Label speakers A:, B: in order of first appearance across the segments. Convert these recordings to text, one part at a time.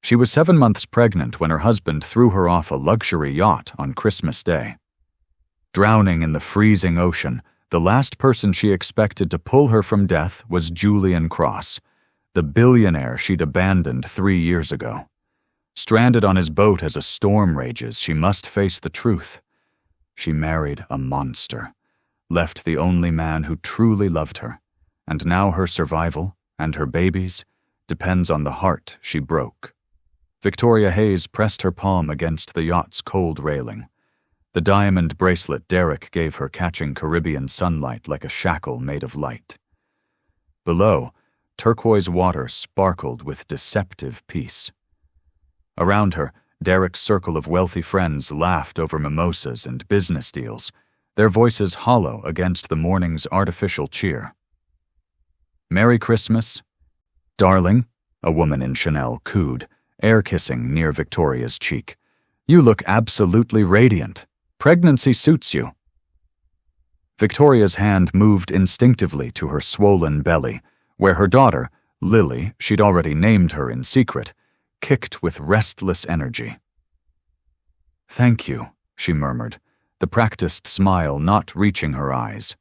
A: She was 7 months pregnant when her husband threw her off a luxury yacht on Christmas Day. Drowning in the freezing ocean, the last person she expected to pull her from death was Julian Cross, the billionaire she'd abandoned 3 years ago. Stranded on his boat as a storm rages, she must face the truth. She married a monster, left the only man who truly loved her, and now her survival, and her baby's, depends on the heart she broke. Victoria Hayes pressed her palm against the yacht's cold railing, the diamond bracelet Derek gave her catching Caribbean sunlight like a shackle made of light. Below, turquoise water sparkled with deceptive peace. Around her, Derek's circle of wealthy friends laughed over mimosas and business deals, their voices hollow against the morning's artificial cheer. "Merry Christmas, darling," a woman in Chanel cooed, air-kissing near Victoria's cheek. "You look absolutely radiant. Pregnancy suits you." Victoria's hand moved instinctively to her swollen belly, where her daughter, Lily, she'd already named her in secret, kicked with restless energy. "Thank you," she murmured, the practiced smile not reaching her eyes.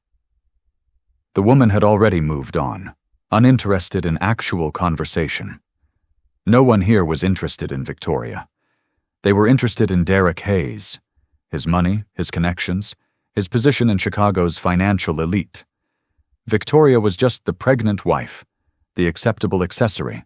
A: The woman had already moved on, uninterested in actual conversation. No one here was interested in Victoria. They were interested in Derek Hayes, his money, his connections, his position in Chicago's financial elite. Victoria was just the pregnant wife, the acceptable accessory,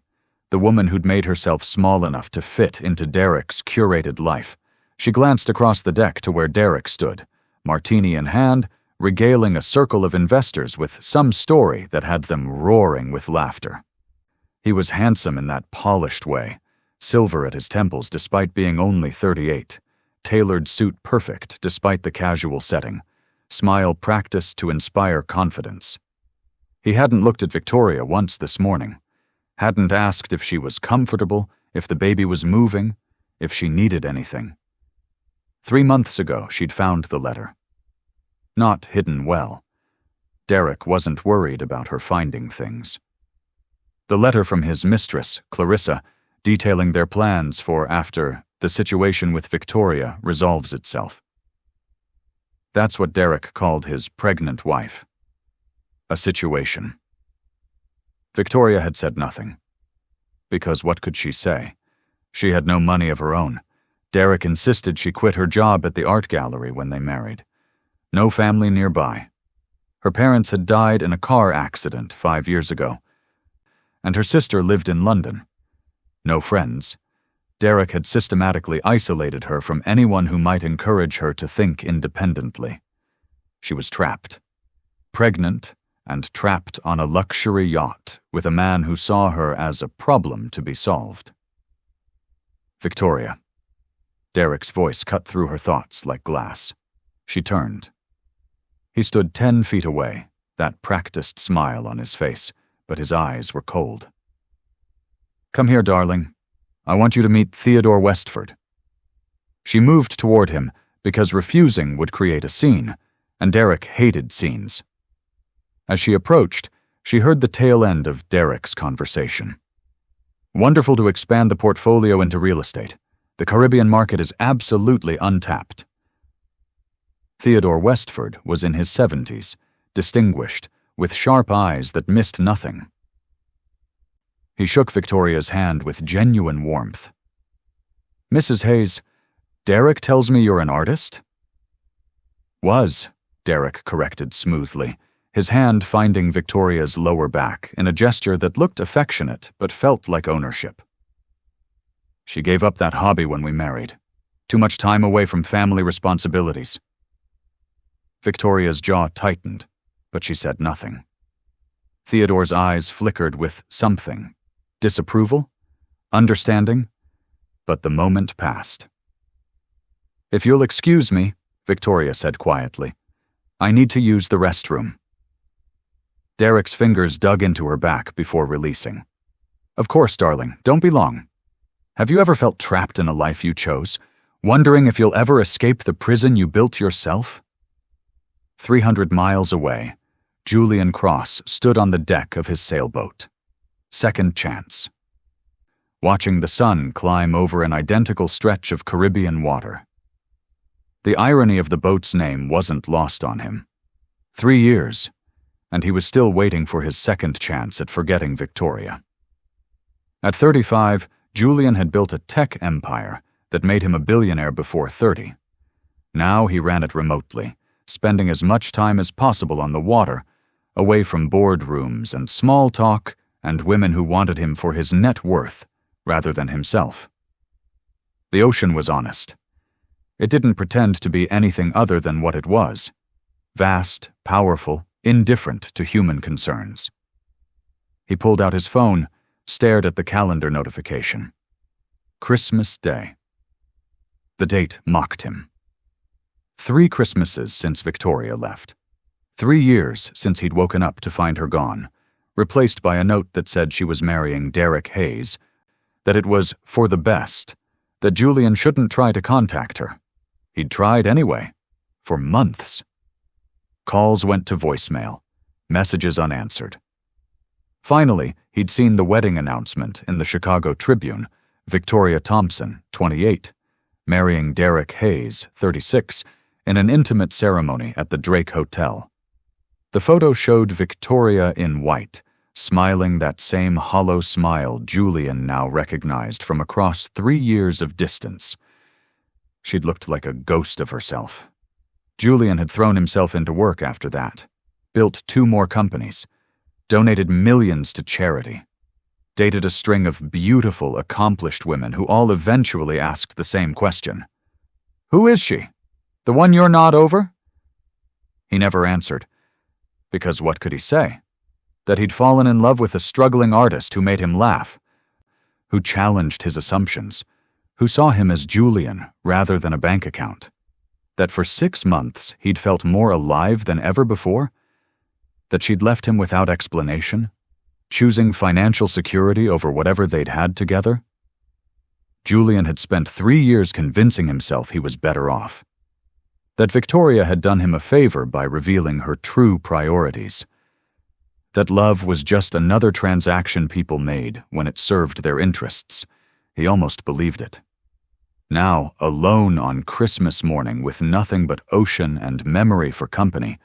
A: the woman who'd made herself small enough to fit into Derek's curated life. She glanced across the deck to where Derek stood, martini in hand, regaling a circle of investors with some story that had them roaring with laughter. He was handsome in that polished way, silver at his temples despite being only 38, tailored suit perfect despite the casual setting, smile practiced to inspire confidence. He hadn't looked at Victoria once this morning, hadn't asked if she was comfortable, if the baby was moving, if she needed anything. 3 months ago, she'd found the letter. Not hidden well. Derek wasn't worried about her finding things. The letter from his mistress, Clarissa, detailing their plans for after the situation with Victoria resolves itself. That's what Derek called his pregnant wife. A situation. Victoria had said nothing. Because what could she say? She had no money of her own. Derek insisted she quit her job at the art gallery when they married. No family nearby. Her parents had died in a car accident 5 years ago, and her sister lived in London. No friends. Derek had systematically isolated her from anyone who might encourage her to think independently. She was trapped. Pregnant and trapped on a luxury yacht with a man who saw her as a problem to be solved. Victoria. Derek's voice cut through her thoughts like glass. She turned. He stood 10 feet away, that practiced smile on his face, but his eyes were cold. "Come here, darling. I want you to meet Theodore Westford." She moved toward him because refusing would create a scene, and Derek hated scenes. As she approached, she heard the tail end of Derek's conversation. "Wonderful to expand the portfolio into real estate. The Caribbean market is absolutely untapped." Theodore Westford was in his 70s, distinguished, with sharp eyes that missed nothing. He shook Victoria's hand with genuine warmth. "Mrs. Hayes, Derek tells me you're an artist?" "Was," Derek corrected smoothly, his hand finding Victoria's lower back in a gesture that looked affectionate but felt like ownership. "She gave up that hobby when we married. Too much time away from family responsibilities." Victoria's jaw tightened, but she said nothing. Theodore's eyes flickered with something. Disapproval? Understanding? But the moment passed. "If you'll excuse me," Victoria said quietly, "I need to use the restroom." Derek's fingers dug into her back before releasing. "Of course, darling, don't be long. Have you ever felt trapped in a life you chose, wondering if you'll ever escape the prison you built yourself?" 300 miles away, Julian Cross stood on the deck of his sailboat. Second chance. watching the sun climb over an identical stretch of Caribbean water. The irony of the boat's name wasn't lost on him. 3 years, and he was still waiting for his second chance at forgetting Victoria. At 35, Julian had built a tech empire that made him a billionaire before 30. Now he ran it remotely, spending as much time as possible on the water, away from boardrooms and small talk and women who wanted him for his net worth rather than himself. The ocean was honest. It didn't pretend to be anything other than what it was: vast, powerful, indifferent to human concerns. He pulled out his phone, stared at the calendar notification. Christmas Day. The date mocked him. 3 Christmases since Victoria left. 3 years since he'd woken up to find her gone, replaced by a note that said she was marrying Derek Hayes, that it was for the best, that Julian shouldn't try to contact her. He'd tried anyway, for months. Calls went to voicemail, messages unanswered. Finally, he'd seen the wedding announcement in the Chicago Tribune: Victoria Thompson, 28, marrying Derek Hayes, 36, in an intimate ceremony at the Drake Hotel. The photo showed Victoria in white, smiling that same hollow smile Julian now recognized from across 3 years of distance. She'd looked like a ghost of herself. Julian had thrown himself into work after that, built 2 more companies, donated millions to charity, dated a string of beautiful, accomplished women who all eventually asked the same question: "Who is she? The one you're not over?" He never answered, because what could he say? That he'd fallen in love with a struggling artist who made him laugh, who challenged his assumptions, who saw him as Julian rather than a bank account. That for 6 months he'd felt more alive than ever before? That she'd left him without explanation, choosing financial security over whatever they'd had together? Julian had spent 3 years convincing himself he was better off. That Victoria had done him a favor by revealing her true priorities. That love was just another transaction people made when it served their interests. He almost believed it. Now, alone on Christmas morning with nothing but ocean and memory for company,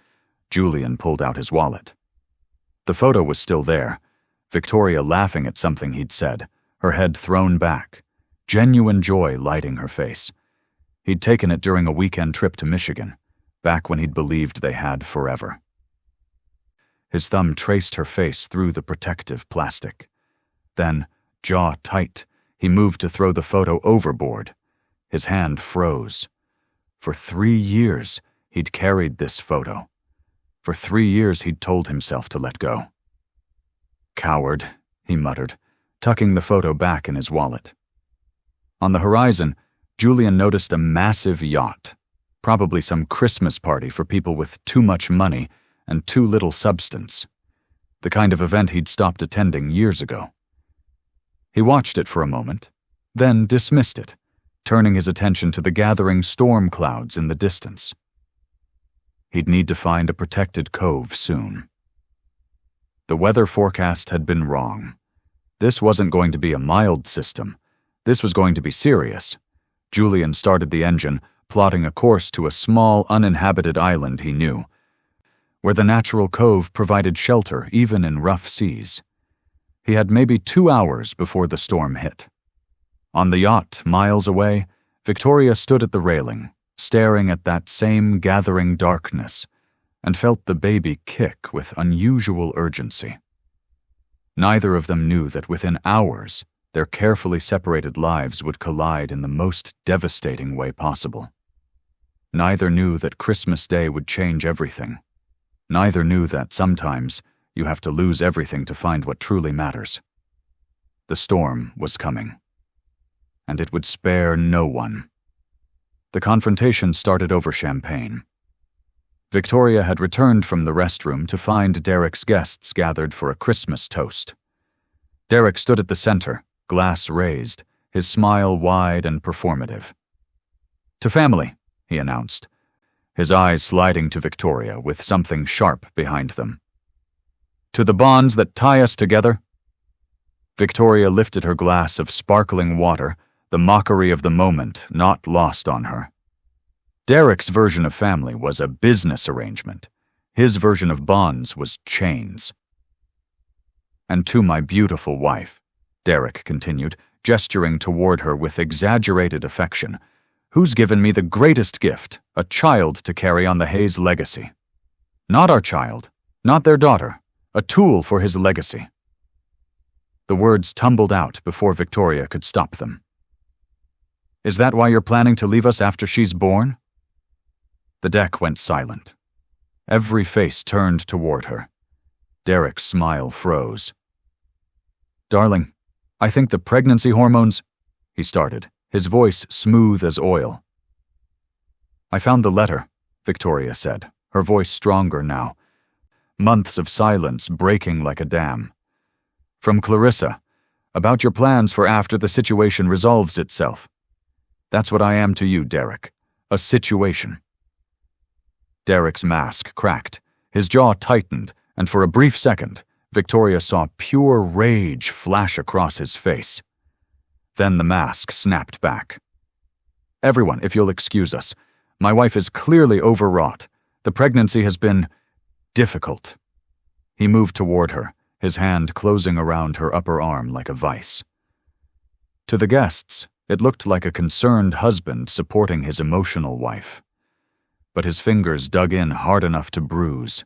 A: Julian pulled out his wallet. The photo was still there, Victoria laughing at something he'd said, her head thrown back, genuine joy lighting her face. He'd taken it during a weekend trip to Michigan, back when he'd believed they had forever. His thumb traced her face through the protective plastic. Then, jaw tight, he moved to throw the photo overboard. His hand froze. For 3 years, he'd carried this photo. For 3 years, he'd told himself to let go. "Coward," he muttered, tucking the photo back in his wallet. On the horizon, Julian noticed a massive yacht, probably some Christmas party for people with too much money and too little substance, the kind of event he'd stopped attending years ago. He watched it for a moment, then dismissed it, turning his attention to the gathering storm clouds in the distance. He'd need to find a protected cove soon. The weather forecast had been wrong. This wasn't going to be a mild system. This was going to be serious. Julian started the engine, plotting a course to a small, uninhabited island he knew, where the natural cove provided shelter even in rough seas. He had maybe 2 hours before the storm hit. On the yacht, miles away, Victoria stood at the railing, staring at that same gathering darkness, and felt the baby kick with unusual urgency. Neither of them knew that within hours, their carefully separated lives would collide in the most devastating way possible. Neither knew that Christmas Day would change everything. Neither knew that sometimes you have to lose everything to find what truly matters. The storm was coming, and it would spare no one. The confrontation started over champagne. Victoria had returned from the restroom to find Derek's guests gathered for a Christmas toast. Derek stood at the center, glass raised, his smile wide and performative. "To family," he announced, his eyes sliding to Victoria with something sharp behind them. "To the bonds that tie us together." Victoria lifted her glass of sparkling water, the mockery of the moment not lost on her. Derek's version of family was a business arrangement. His version of bonds was chains. "And to my beautiful wife," Derek continued, gesturing toward her with exaggerated affection, "who's given me the greatest gift, a child to carry on the Hayes legacy. Not our child, not their daughter, a tool for his legacy." The words tumbled out before Victoria could stop them. "Is that why you're planning to leave us after she's born?" The deck went silent. Every face turned toward her. Derek's smile froze. "Darling, I think the pregnancy hormones—" he started, his voice smooth as oil. "I found the letter," Victoria said, her voice stronger now. Months of silence breaking like a dam. "From Clarissa, about your plans for after the situation resolves itself. That's what I am to you, Derek. A situation." Derek's mask cracked, his jaw tightened, and for a brief second, Victoria saw pure rage flash across his face. Then the mask snapped back. "Everyone, if you'll excuse us. My wife is clearly overwrought. The pregnancy has been difficult." He moved toward her, his hand closing around her upper arm like a vice. To the guests, it looked like a concerned husband supporting his emotional wife. But his fingers dug in hard enough to bruise.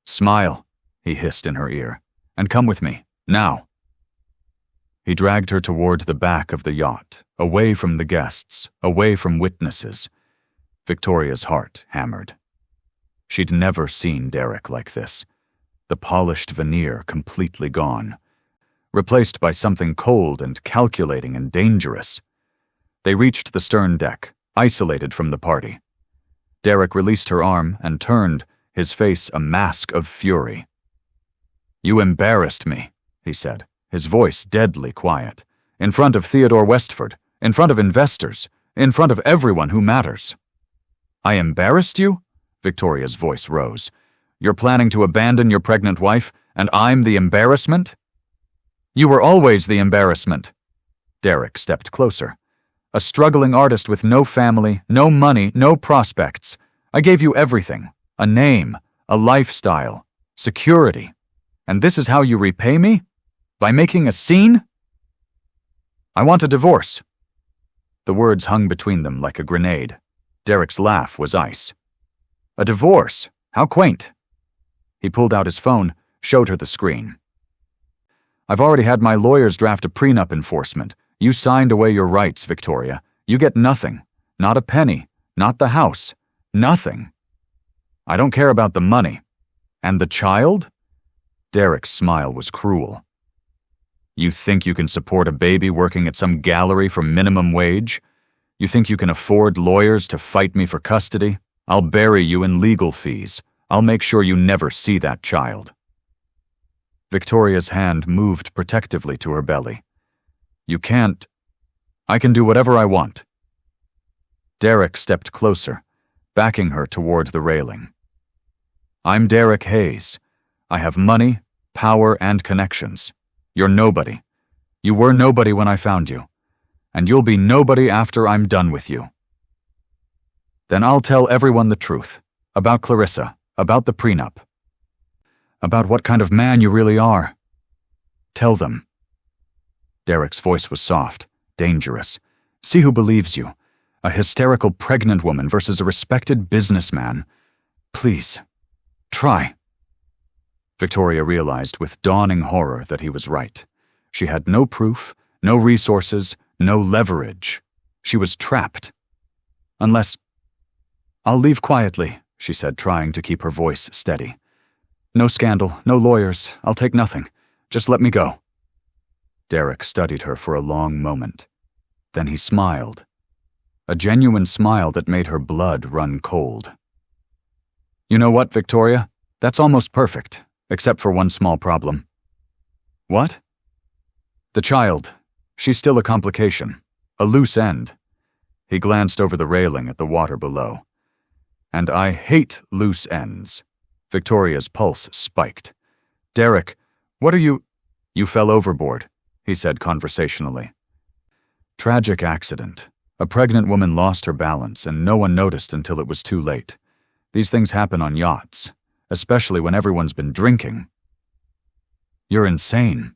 A: "Smile," he hissed in her ear, "and come with me, now." He dragged her toward the back of the yacht, away from the guests, away from witnesses. Victoria's heart hammered. She'd never seen Derek like this. The polished veneer completely gone, replaced by something cold and calculating and dangerous. They reached the stern deck, isolated from the party. Derek released her arm and turned, his face a mask of fury. "You embarrassed me," he said, his voice deadly quiet. "In front of Theodore Westford, in front of investors, in front of everyone who matters." "I embarrassed you?" Victoria's voice rose. "You're planning to abandon your pregnant wife, and I'm the embarrassment?" "You were always the embarrassment." Derek stepped closer. "A struggling artist with no family, no money, no prospects. I gave you everything. A name, a lifestyle, security. And this is how you repay me? By making a scene?" "I want a divorce." The words hung between them like a grenade. Derek's laugh was ice. "A divorce? How quaint." He pulled out his phone, showed her the screen. "I've already had my lawyers draft a prenup enforcement. You signed away your rights, Victoria. You get nothing. Not a penny. Not the house. Nothing. I don't care about the money. And the child?" Derek's smile was cruel. "You think you can support a baby working at some gallery for minimum wage? You think you can afford lawyers to fight me for custody? I'll bury you in legal fees. I'll make sure you never see that child." Victoria's hand moved protectively to her belly. "You can't. I can do whatever I want." Derek stepped closer, backing her toward the railing. "I'm Derek Hayes. I have money, power, and connections. You're nobody. You were nobody when I found you. And you'll be nobody after I'm done with you." "Then I'll tell everyone the truth. About Clarissa, about the prenup. About what kind of man you really are. Tell them." Derek's voice was soft, dangerous. "See who believes you. A hysterical pregnant woman versus a respected businessman. Please, try." Victoria realized with dawning horror that he was right. She had no proof, no resources, no leverage. She was trapped. Unless— "I'll leave quietly," she said, trying to keep her voice steady. "No scandal, no lawyers. I'll take nothing. Just let me go." Derek studied her for a long moment. Then he smiled. A genuine smile that made her blood run cold. "You know what, Victoria? That's almost perfect, except for one small problem." "What?" "The child. She's still a complication. A loose end." He glanced over the railing at the water below. "And I hate loose ends." Victoria's pulse spiked. "Derek, what are you—" You fell overboard, he said conversationally. Tragic accident. A pregnant woman lost her balance and no one noticed until it was too late. These things happen on yachts, especially when everyone's been drinking. You're insane.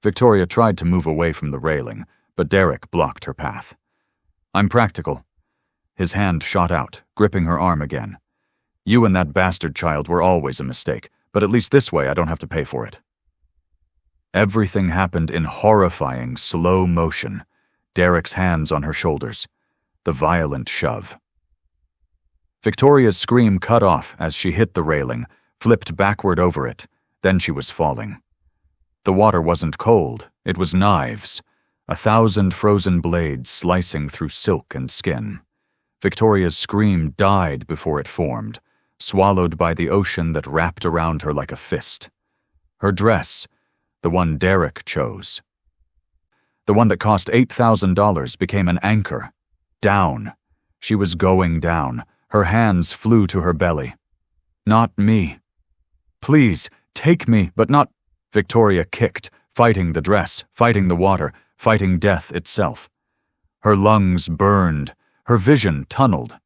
A: Victoria tried to move away from the railing, but Derek blocked her path. I'm practical. His hand shot out, gripping her arm again. You and that bastard child were always a mistake, but at least this way I don't have to pay for it. Everything happened in horrifying slow motion. Derek's hands on her shoulders. The violent shove. Victoria's scream cut off as she hit the railing, flipped backward over it. Then she was falling. The water wasn't cold, it was knives. 1,000 frozen blades slicing through silk and skin. Victoria's scream died before it formed, swallowed by the ocean that wrapped around her like a fist. Her dress, the one Derek chose. The one that cost $8,000 became an anchor. Down. She was going down. Her hands flew to her belly. Not me. Please, take me, but not... Victoria kicked, fighting the dress, fighting the water, fighting death itself. Her lungs burned. Her vision tunneled.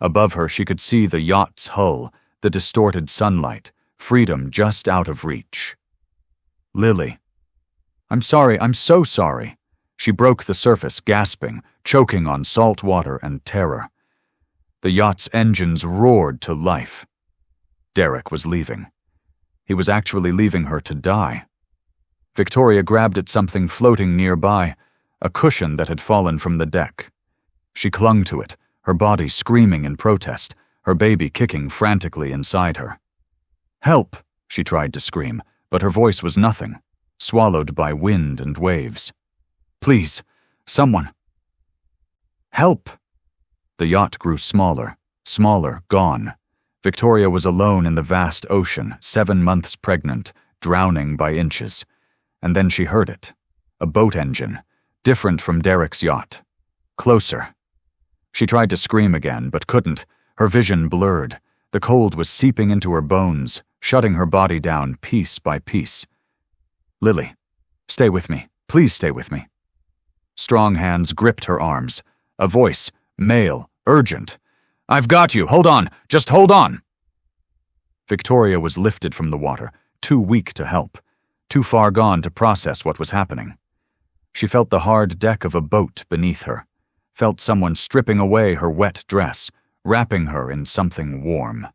A: Above her she could see the yacht's hull, the distorted sunlight, freedom just out of reach. Lily. I'm sorry, I'm so sorry. She broke the surface, gasping, choking on salt water and terror. The yacht's engines roared to life. Derek was leaving. He was actually leaving her to die. Victoria grabbed at something floating nearby, a cushion that had fallen from the deck. She clung to it, her body screaming in protest, her baby kicking frantically inside her. Help! She tried to scream, but her voice was nothing, swallowed by wind and waves. Please, someone. Help! The yacht grew smaller, gone. Victoria was alone in the vast ocean, 7 months pregnant, drowning by inches. And then she heard it. A boat engine, different from Derek's yacht. Closer. She tried to scream again, but couldn't. Her vision blurred. The cold was seeping into her bones, shutting her body down piece by piece. Lily, stay with me. Please stay with me. Strong hands gripped her arms. A voice, male, urgent. I've got you. Hold on. Just hold on. Victoria was lifted from the water, too weak to help, too far gone to process what was happening. She felt the hard deck of a boat beneath her, felt someone stripping away her wet dress, wrapping her in something warm.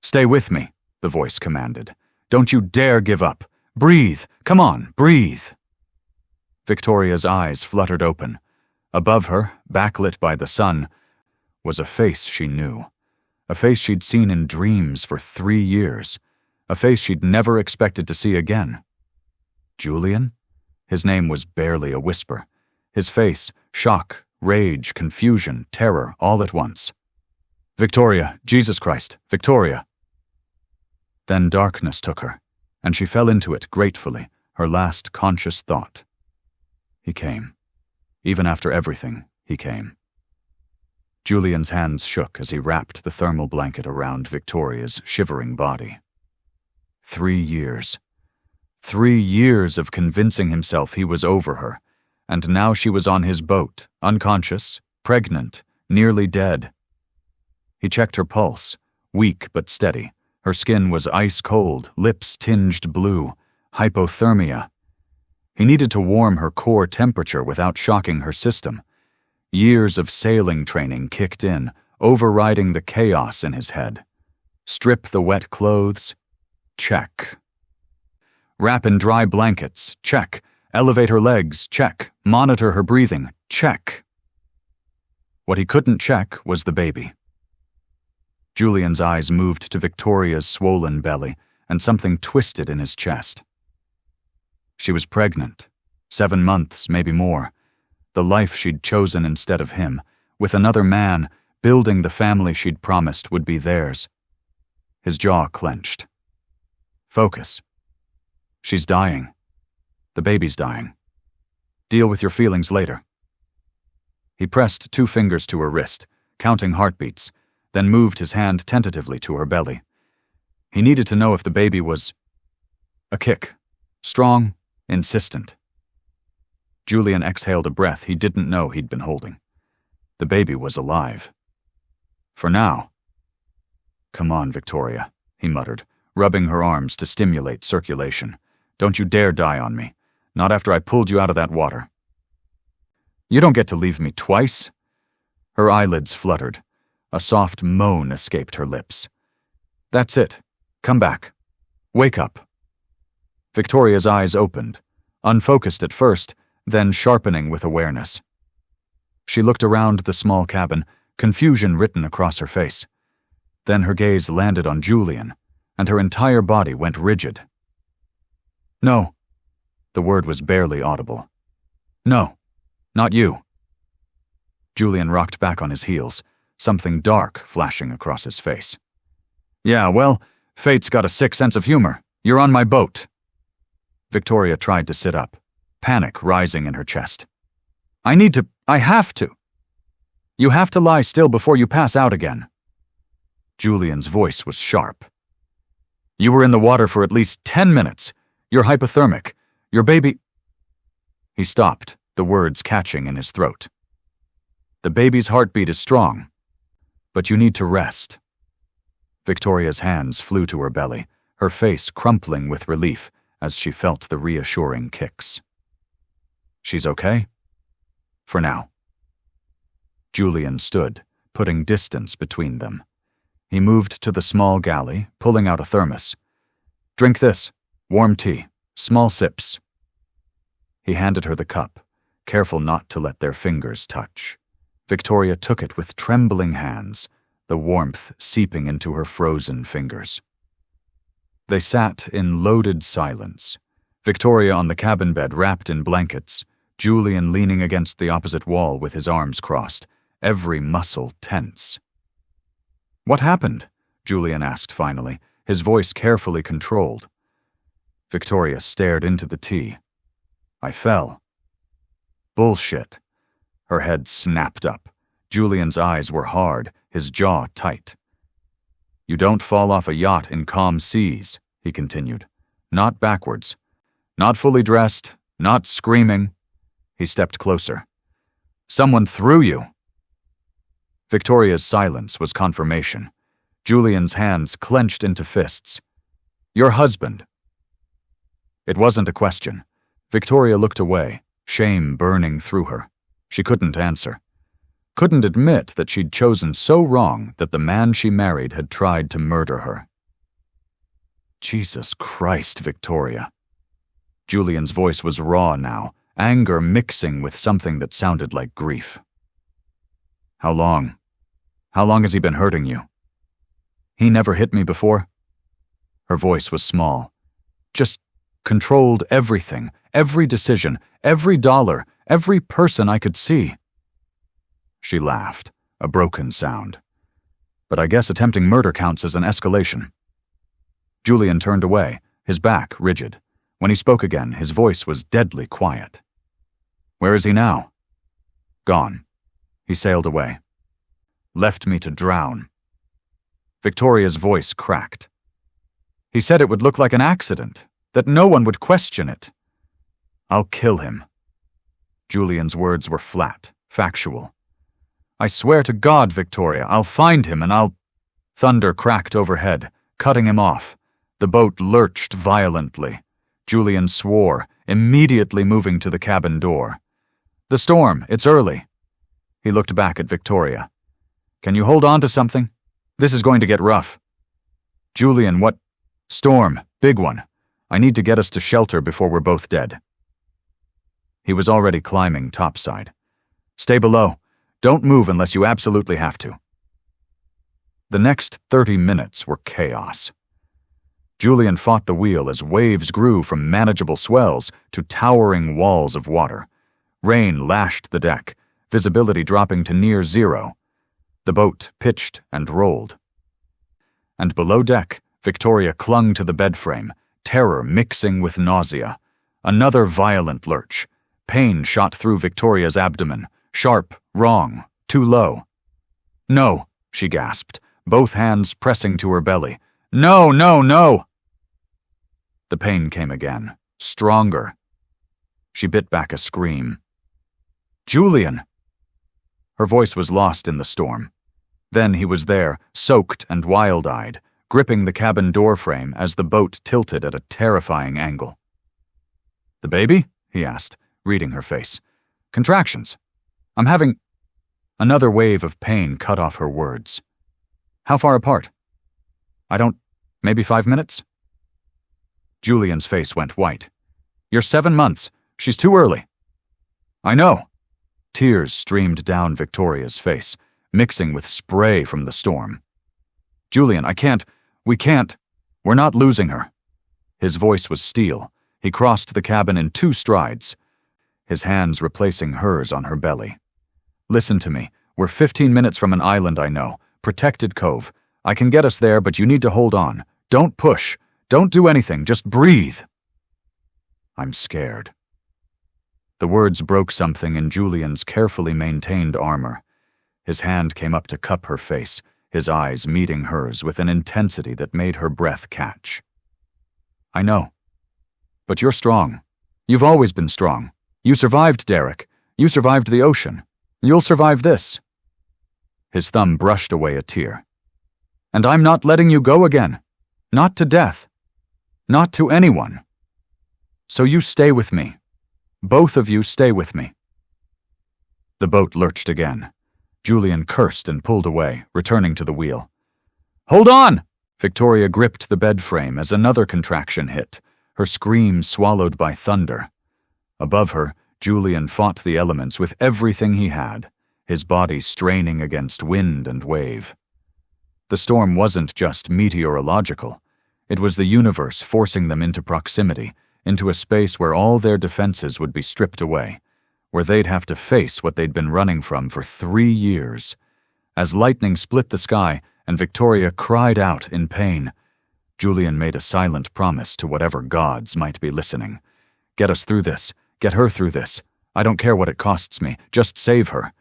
A: Stay with me, the voice commanded. Don't you dare give up. Breathe. Come on, breathe. Victoria's eyes fluttered open. Above her, backlit by the sun, was a face she knew. A face she'd seen in dreams for 3 years. A face she'd never expected to see again. Julian? His name was barely a whisper. His face, shock, rage, confusion, terror, all at once. Victoria, Jesus Christ, Victoria. Then darkness took her, and she fell into it gratefully, her last conscious thought. He came. Even after everything, he came. Julian's hands shook as he wrapped the thermal blanket around Victoria's shivering body. 3 years. 3 years of convincing himself he was over her, and now she was on his boat, unconscious, pregnant, nearly dead. He checked her pulse, weak but steady. Her skin was ice cold, lips tinged blue, hypothermia. He needed to warm her core temperature without shocking her system. Years of sailing training kicked in, overriding the chaos in his head. Strip the wet clothes? Check. Wrap in dry blankets? Check. Elevate her legs? Check. Monitor her breathing? Check. What he couldn't check was the baby. Julian's eyes moved to Victoria's swollen belly, and something twisted in his chest. She was pregnant. 7 months, maybe more. The life she'd chosen instead of him, with another man, building the family she'd promised would be theirs. His jaw clenched. Focus. She's dying. The baby's dying. Deal with your feelings later. He pressed 2 fingers to her wrist, counting heartbeats, then moved his hand tentatively to her belly. He needed to know if the baby was... A kick. Strong, insistent. Julian exhaled a breath he didn't know he'd been holding. The baby was alive. For now. Come on, Victoria, he muttered, rubbing her arms to stimulate circulation. Don't you dare die on me. Not after I pulled you out of that water. You don't get to leave me twice. Her eyelids fluttered. A soft moan escaped her lips. That's it. Come back. Wake up. Victoria's eyes opened, unfocused at first, then sharpening with awareness. She looked around the small cabin, confusion written across her face. Then her gaze landed on Julian, and her entire body went rigid. No. The word was barely audible. No, not you. Julian rocked back on his heels, something dark flashing across his face. Yeah, well, fate's got a sick sense of humor. You're on my boat. Victoria tried to sit up, panic rising in her chest. I have to. You have to lie still before you pass out again. Julian's voice was sharp. You were in the water for at least 10 minutes. You're hypothermic. Your baby... He stopped, the words catching in his throat. The baby's heartbeat is strong, but you need to rest. Victoria's hands flew to her belly, her face crumpling with relief as she felt the reassuring kicks. She's okay? For now. Julian stood, putting distance between them. He moved to the small galley, pulling out a thermos. Drink this. Warm tea. Small sips. He handed her the cup, careful not to let their fingers touch. Victoria took it with trembling hands, the warmth seeping into her frozen fingers. They sat in loaded silence, Victoria on the cabin bed wrapped in blankets, Julian leaning against the opposite wall with his arms crossed, every muscle tense. What happened? Julian asked finally, his voice carefully controlled. Victoria stared into the tea. I fell. Bullshit. Her head snapped up. Julian's eyes were hard, his jaw tight. You don't fall off a yacht in calm seas, he continued. Not backwards. Not fully dressed. Not screaming. He stepped closer. Someone threw you. Victoria's silence was confirmation. Julian's hands clenched into fists. Your husband. It wasn't a question. Victoria looked away, shame burning through her. She couldn't answer. Couldn't admit that she'd chosen so wrong that the man she married had tried to murder her. Jesus Christ, Victoria. Julian's voice was raw now, anger mixing with something that sounded like grief. How long? How long has he been hurting you? He never hit me before? Her voice was small. Just controlled everything, every decision, every dollar, every person I could see. She laughed, a broken sound. But I guess attempting murder counts as an escalation. Julian turned away, his back rigid. When he spoke again, his voice was deadly quiet. Where is he now? Gone. He sailed away. Left me to drown. Victoria's voice cracked. He said it would look like an accident, that no one would question it. I'll kill him. Julian's words were flat, factual. I swear to God, Victoria, I'll find him and I'll... Thunder cracked overhead, cutting him off. The boat lurched violently. Julian swore, immediately moving to the cabin door. The storm, it's early. He looked back at Victoria. Can you hold on to something? This is going to get rough. Julian, what? Storm, big one. I need to get us to shelter before we're both dead. He was already climbing topside. Stay below. Don't move unless you absolutely have to. The next 30 minutes were chaos. Julian fought the wheel as waves grew from manageable swells to towering walls of water. Rain lashed the deck, visibility dropping to near zero. The boat pitched and rolled. And below deck, Victoria clung to the bed frame, terror mixing with nausea. Another violent lurch. Pain shot through Victoria's abdomen. Sharp, wrong, too low. No, she gasped, both hands pressing to her belly. No, no, no! The pain came again, stronger. She bit back a scream. "Julian!" Her voice was lost in the storm. Then he was there, soaked and wild-eyed, gripping the cabin door frame as the boat tilted at a terrifying angle. "The baby?" he asked, reading her face. "Contractions. I'm having—" Another wave of pain cut off her words. "How far apart?" Maybe 5 minutes?" Julian's face went white. "You're 7 months. She's too early." "I know." Tears streamed down Victoria's face, mixing with spray from the storm. "Julian, we can't. We're not losing her." His voice was steel. He crossed the cabin in 2 strides, his hands replacing hers on her belly. "Listen to me. We're 15 minutes from an island I know, protected cove. I can get us there, but you need to hold on. Don't push. Don't do anything. Just breathe." "I'm scared." The words broke something in Julian's carefully maintained armor. His hand came up to cup her face, his eyes meeting hers with an intensity that made her breath catch. "I know. But you're strong. You've always been strong. You survived Derek. You survived the ocean. You'll survive this." His thumb brushed away a tear. "And I'm not letting you go again. Not to death. Not to anyone. So you stay with me. Both of you stay with me." The boat lurched again. Julian cursed and pulled away, returning to the wheel. "Hold on!" Victoria gripped the bed frame as another contraction hit, her scream swallowed by thunder. Above her, Julian fought the elements with everything he had, his body straining against wind and wave. The storm wasn't just meteorological. It was the universe forcing them into proximity, into a space where all their defenses would be stripped away, where they'd have to face what they'd been running from for 3 years. As lightning split the sky and Victoria cried out in pain, Julian made a silent promise to whatever gods might be listening. "Get us through this. Get her through this. I don't care what it costs me. Just save her."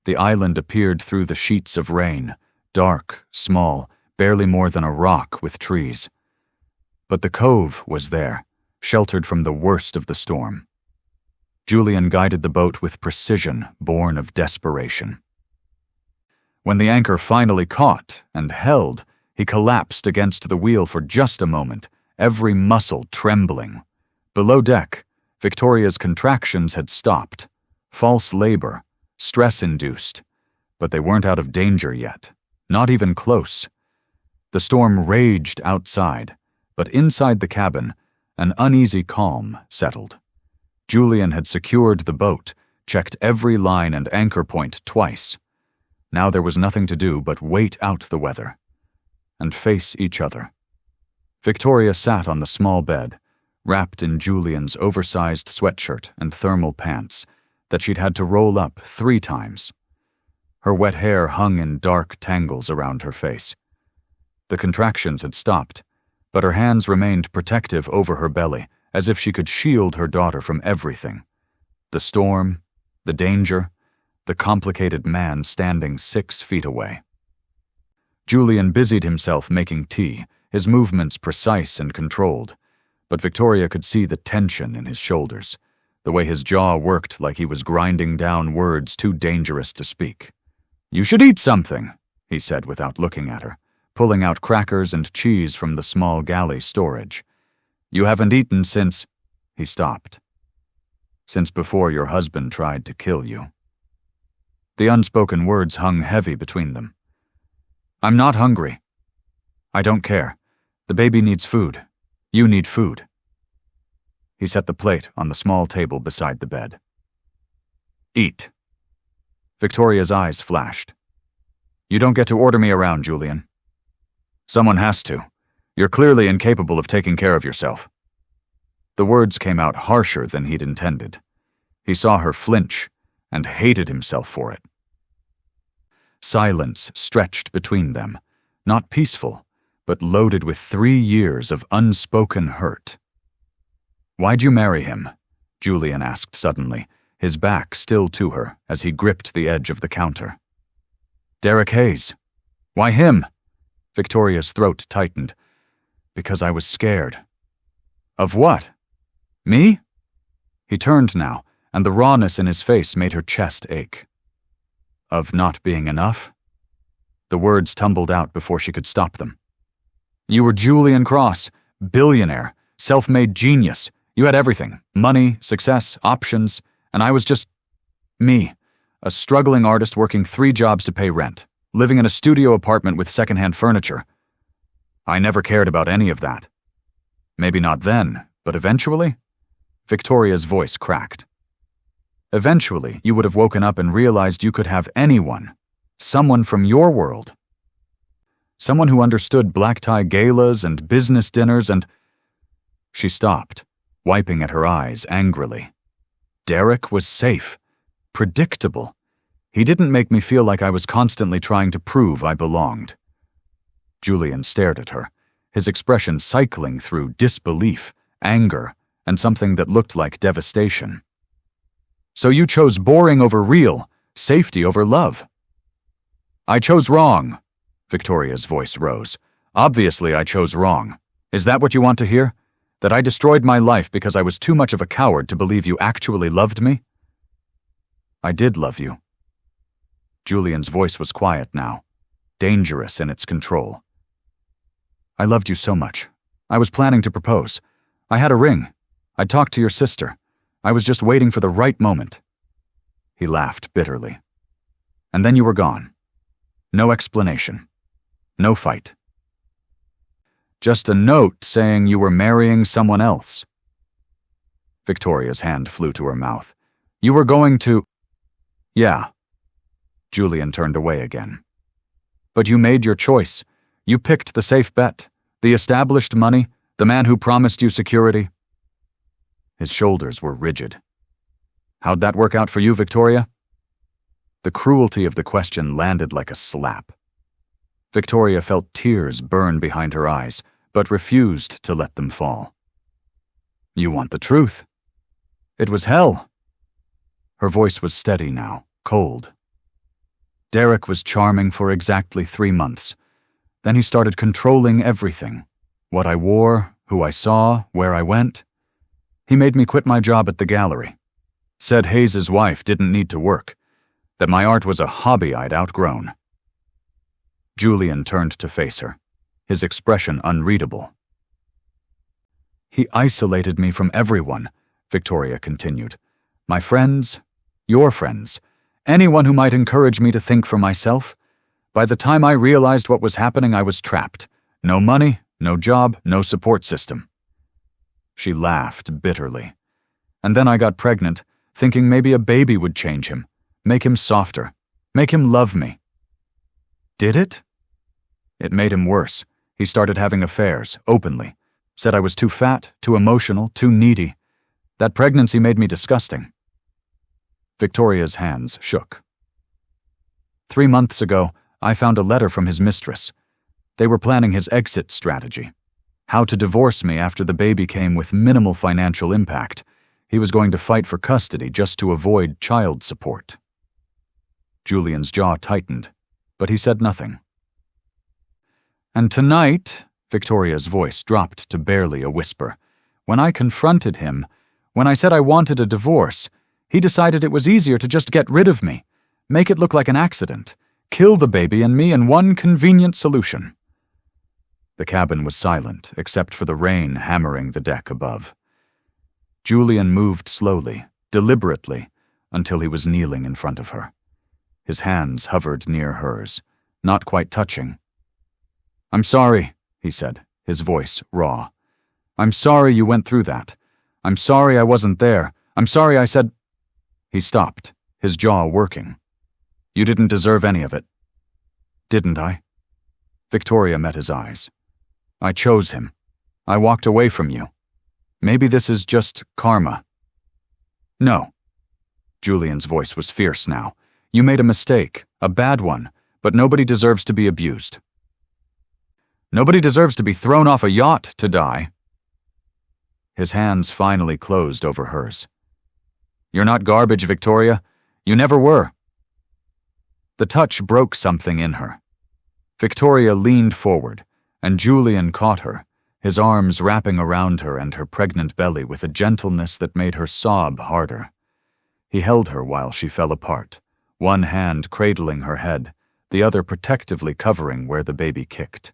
A: The island appeared through the sheets of rain, dark, small, barely more than a rock with trees. But the cove was there, sheltered from the worst of the storm. Julian guided the boat with precision born of desperation. When the anchor finally caught and held, he collapsed against the wheel for just a moment, every muscle trembling. Below deck, Victoria's contractions had stopped. False labor, stress-induced. But they weren't out of danger yet, not even close. The storm raged outside, but inside the cabin, an uneasy calm settled. Julian had secured the boat, checked every line and anchor point twice. Now there was nothing to do but wait out the weather and face each other. Victoria sat on the small bed, wrapped in Julian's oversized sweatshirt and thermal pants that she'd had to roll up 3 times. Her wet hair hung in dark tangles around her face. The contractions had stopped, but her hands remained protective over her belly, as if she could shield her daughter from everything. The storm, the danger, the complicated man standing 6 feet away. Julian busied himself making tea, his movements precise and controlled, but Victoria could see the tension in his shoulders, the way his jaw worked like he was grinding down words too dangerous to speak. "You should eat something," he said without looking at her, pulling out crackers and cheese from the small galley storage. "You haven't eaten since—" He stopped. "Since before your husband tried to kill you." The unspoken words hung heavy between them. "I'm not hungry. I don't care. The baby needs food. You need food." He set the plate on the small table beside the bed. "Eat." Victoria's eyes flashed. "You don't get to order me around, Julian." "Someone has to. You're clearly incapable of taking care of yourself." The words came out harsher than he'd intended. He saw her flinch and hated himself for it. Silence stretched between them, not peaceful, but loaded with 3 years of unspoken hurt. "Why'd you marry him?" Julian asked suddenly, his back still to her as he gripped the edge of the counter. "Derek Hayes." "Why him?" Victoria's throat tightened. "Because I was scared." Of what? Me? He turned now, and the rawness in his face made her chest ache. Of not being enough? The words tumbled out before she could stop them. You were Julian Cross, billionaire, self-made genius. You had everything, money, success, options, and I was just me, a struggling artist working 3 jobs to pay rent, living in a studio apartment with secondhand furniture. I never cared about any of that. Maybe not then, but eventually? Victoria's voice cracked. Eventually, you would have woken up and realized you could have anyone, someone from your world. Someone who understood black-tie galas and business dinners and... She stopped, wiping at her eyes angrily. Derek was safe, predictable. He didn't make me feel like I was constantly trying to prove I belonged. Julian stared at her, his expression cycling through disbelief, anger, and something that looked like devastation. So you chose boring over real, safety over love. I chose wrong. Victoria's voice rose. Obviously I chose wrong. Is that what you want to hear? That I destroyed my life because I was too much of a coward to believe you actually loved me? I did love you. Julian's voice was quiet now, dangerous in its control. I loved you so much. I was planning to propose. I had a ring. I talked to your sister. I was just waiting for the right moment. He laughed bitterly. And then you were gone. No explanation. No fight. Just a note saying you were marrying someone else. Victoria's hand flew to her mouth. You were going to... Yeah. Julian turned away again. But you made your choice. You picked the safe bet, the established money, the man who promised you security. His shoulders were rigid. How'd that work out for you, Victoria? The cruelty of the question landed like a slap. Victoria felt tears burn behind her eyes, but refused to let them fall. You want the truth. It was hell. Her voice was steady now, cold. Derek was charming for exactly 3 months. Then he started controlling everything. What I wore, who I saw, where I went. He made me quit my job at the gallery. Said Hayes's wife didn't need to work. That my art was a hobby I'd outgrown. Julian turned to face her, his expression unreadable. He isolated me from everyone, Victoria continued. My friends, your friends, anyone who might encourage me to think for myself. By the time I realized what was happening, I was trapped. No money, no job, no support system. She laughed bitterly. And then I got pregnant, thinking maybe a baby would change him, make him softer, make him love me. Did it? It made him worse. He started having affairs, openly. Said I was too fat, too emotional, too needy. That pregnancy made me disgusting. Victoria's hands shook. 3 months ago, I found a letter from his mistress. They were planning his exit strategy. How to divorce me after the baby came with minimal financial impact. He was going to fight for custody just to avoid child support. Julian's jaw tightened, but he said nothing. And tonight, Victoria's voice dropped to barely a whisper. When I confronted him, when I said I wanted a divorce, he decided it was easier to just get rid of me, make it look like an accident, kill the baby and me in one convenient solution. The cabin was silent, except for the rain hammering the deck above. Julian moved slowly, deliberately, until he was kneeling in front of her. His hands hovered near hers, not quite touching. I'm sorry, he said, his voice raw. I'm sorry you went through that. I'm sorry I wasn't there. I'm sorry I said... He stopped, his jaw working. You didn't deserve any of it. Didn't I? Victoria met his eyes. I chose him. I walked away from you. Maybe this is just karma. No. Julian's voice was fierce now. You made a mistake, a bad one, but nobody deserves to be abused. Nobody deserves to be thrown off a yacht to die. His hands finally closed over hers. You're not garbage, Victoria. You never were. The touch broke something in her. Victoria leaned forward, and Julian caught her, his arms wrapping around her and her pregnant belly with a gentleness that made her sob harder. He held her while she fell apart, one hand cradling her head, the other protectively covering where the baby kicked.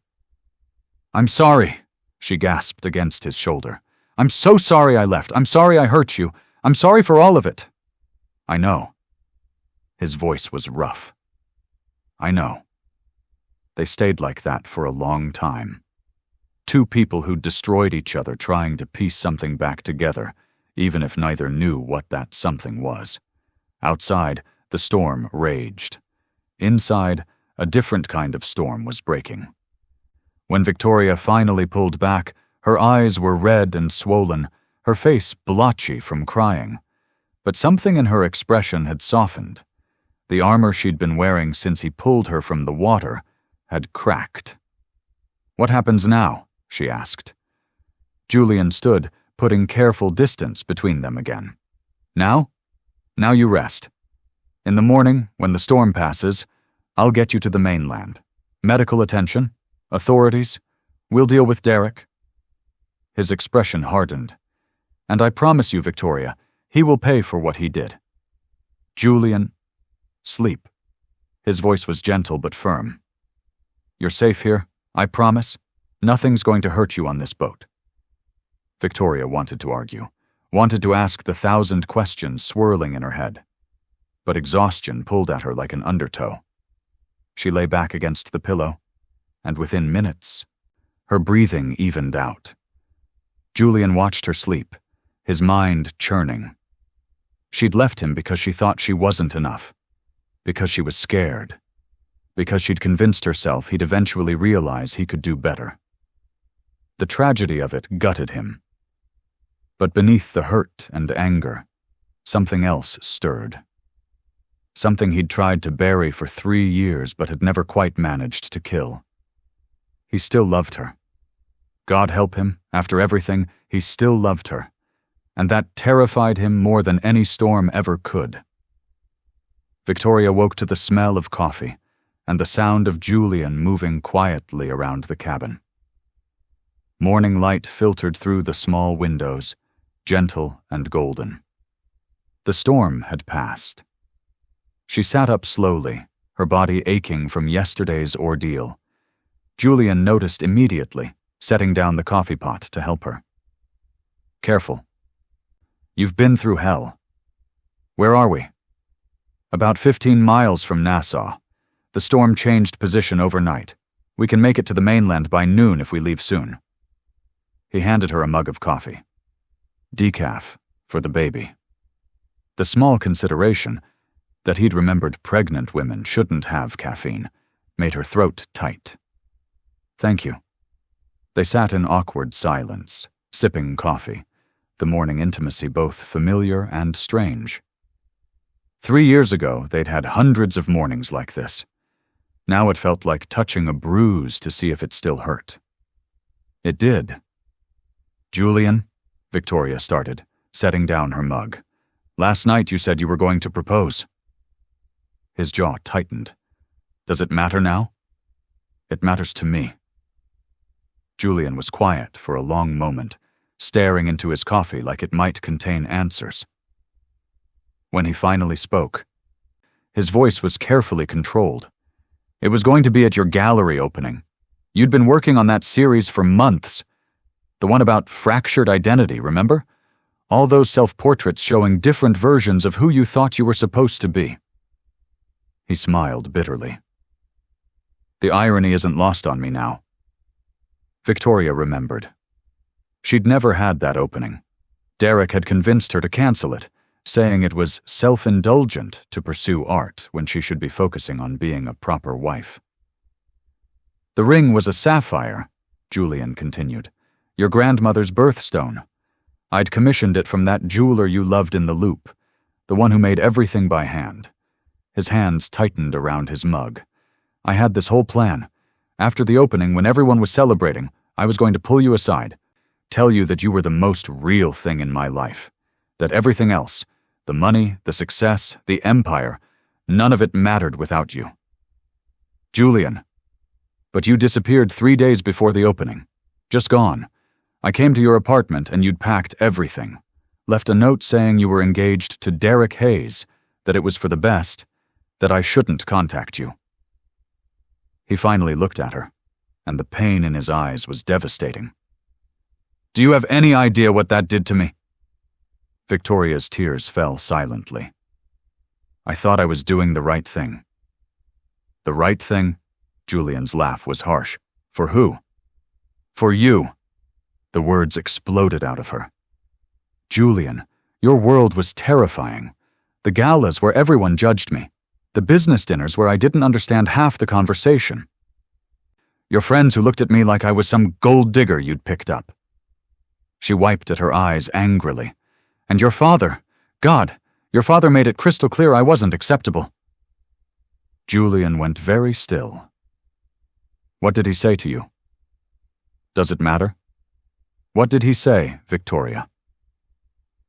A: "I'm sorry," she gasped against his shoulder. "I'm so sorry I left. I'm sorry I hurt you. I'm sorry for all of it." "I know." His voice was rough. "I know." They stayed like that for a long time. Two people who destroyed each other trying to piece something back together, even if neither knew what that something was. Outside, the storm raged. Inside, a different kind of storm was breaking. When Victoria finally pulled back, her eyes were red and swollen, her face blotchy from crying. But something in her expression had softened. The armor she'd been wearing since he pulled her from the water had cracked. "What happens now?" she asked. Julian stood, putting careful distance between them again. "Now? Now you rest. In the morning, when the storm passes, I'll get you to the mainland. Medical attention, authorities, we'll deal with Derek." His expression hardened. "And I promise you, Victoria, he will pay for what he did." "Julian, sleep." His voice was gentle but firm. "You're safe here, I promise. Nothing's going to hurt you on this boat." Victoria wanted to argue, wanted to ask the 1,000 questions swirling in her head. But exhaustion pulled at her like an undertow. She lay back against the pillow, and within minutes, her breathing evened out. Julian watched her sleep, his mind churning. She'd left him because she thought she wasn't enough, because she was scared, because she'd convinced herself he'd eventually realize he could do better. The tragedy of it gutted him. But beneath the hurt and anger, something else stirred. Something he'd tried to bury for 3 years but had never quite managed to kill. He still loved her. God help him, after everything, he still loved her. And that terrified him more than any storm ever could. Victoria woke to the smell of coffee and the sound of Julian moving quietly around the cabin. Morning light filtered through the small windows, gentle and golden. The storm had passed. She sat up slowly, her body aching from yesterday's ordeal. Julian noticed immediately, setting down the coffee pot to help her. "Careful. You've been through hell." "Where are we?" "About 15 miles from Nassau. The storm changed position overnight. We can make it to the mainland by noon if we leave soon." He handed her a mug of coffee. Decaf, for the baby. The small consideration, that he'd remembered pregnant women shouldn't have caffeine, made her throat tight. "Thank you." They sat in awkward silence, sipping coffee, the morning intimacy both familiar and strange. 3 years ago, they'd had hundreds of mornings like this. Now it felt like touching a bruise to see if it still hurt. It did. "Julian," Victoria started, setting down her mug. "Last night you said you were going to propose." His jaw tightened. "Does it matter now?" "It matters to me." Julian was quiet for a long moment, staring into his coffee like it might contain answers. When he finally spoke, his voice was carefully controlled. "It was going to be at your gallery opening. You'd been working on that series for months. The one about fractured identity, remember? All those self-portraits showing different versions of who you thought you were supposed to be." He smiled bitterly. "The irony isn't lost on me now." Victoria remembered. She'd never had that opening. Derek had convinced her to cancel it, saying it was self-indulgent to pursue art when she should be focusing on being a proper wife. "The ring was a sapphire," Julian continued. "Your grandmother's birthstone. I'd commissioned it from that jeweler you loved in the Loop, the one who made everything by hand." His hands tightened around his mug. "I had this whole plan. After the opening, when everyone was celebrating, I was going to pull you aside, tell you that you were the most real thing in my life, that everything else, the money, the success, the empire, none of it mattered without you. Julian. But you disappeared 3 days before the opening. Just gone. I came to your apartment and you'd packed everything. Left a note saying you were engaged to Derek Hayes, that it was for the best, that I shouldn't contact you." He finally looked at her, and the pain in his eyes was devastating. "Do you have any idea what that did to me?" Victoria's tears fell silently. "I thought I was doing the right thing." "The right thing?" Julian's laugh was harsh. "For who?" "For you." The words exploded out of her. "Julian, your world was terrifying. The galas where everyone judged me. The business dinners where I didn't understand half the conversation. Your friends who looked at me like I was some gold digger you'd picked up." She wiped at her eyes angrily. "And your father, God, your father made it crystal clear I wasn't acceptable." Julian went very still. "What did he say to you?" "Does it matter?" "What did he say, Victoria?"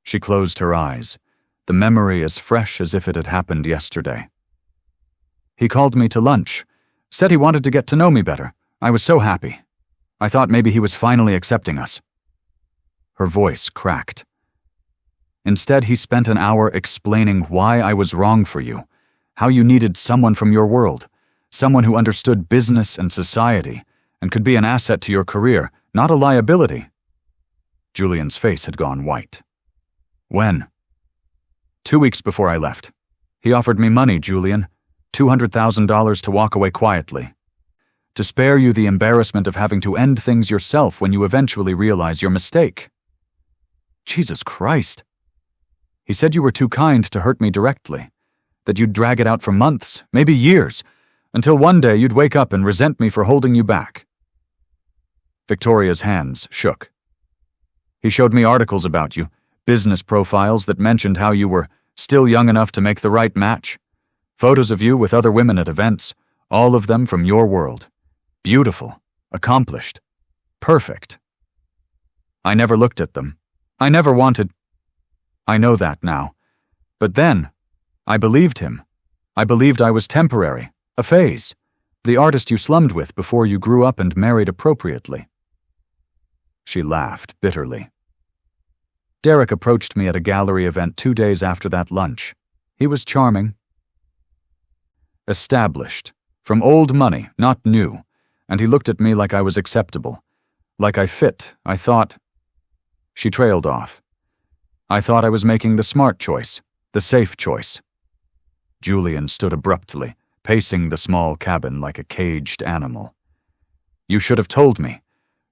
A: She closed her eyes, the memory as fresh as if it had happened yesterday. "He called me to lunch, said he wanted to get to know me better. I was so happy. I thought maybe he was finally accepting us." Her voice cracked. "Instead, he spent an hour explaining why I was wrong for you, how you needed someone from your world, someone who understood business and society, and could be an asset to your career, not a liability." Julian's face had gone white. "When?" 2 weeks before I left. He offered me money, Julian, $200,000 to walk away quietly. To spare you the embarrassment of having to end things yourself when you eventually realize your mistake." Jesus Christ. "He said you were too kind to hurt me directly, that you'd drag it out for months, maybe years, until one day you'd wake up and resent me for holding you back." Victoria's hands shook. "He showed me articles about you, business profiles that mentioned how you were still young enough to make the right match. Photos of you with other women at events, all of them from your world. Beautiful, accomplished, perfect. I never looked at them. I never wanted. I know that now. But then, I believed him. I believed I was temporary, a phase, the artist you slummed with before you grew up and married appropriately." She laughed bitterly. "Derek approached me at a gallery event 2 days after that lunch. He was charming. Established, from old money, not new, and he looked at me like I was acceptable, like I fit, I thought." She trailed off. "I thought I was making the smart choice, the safe choice." Julian stood abruptly, pacing the small cabin like a caged animal. "You should have told me.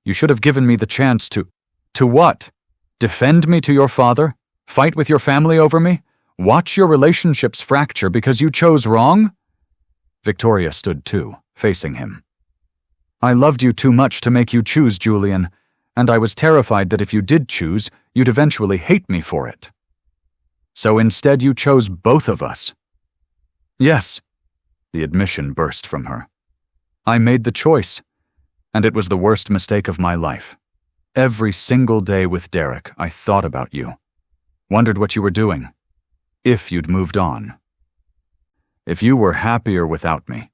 A: You should have given me the chance to— To what? Defend me to your father? Fight with your family over me? Watch your relationships fracture because you chose wrong?" Victoria stood too, facing him. "I loved you too much to make you choose, Julian, and I was terrified that if you did choose, you'd eventually hate me for it. So instead you chose both of us." "Yes," the admission burst from her. "I made the choice, and it was the worst mistake of my life. Every single day with Derek, I thought about you. Wondered what you were doing. If you'd moved on. If you were happier without me."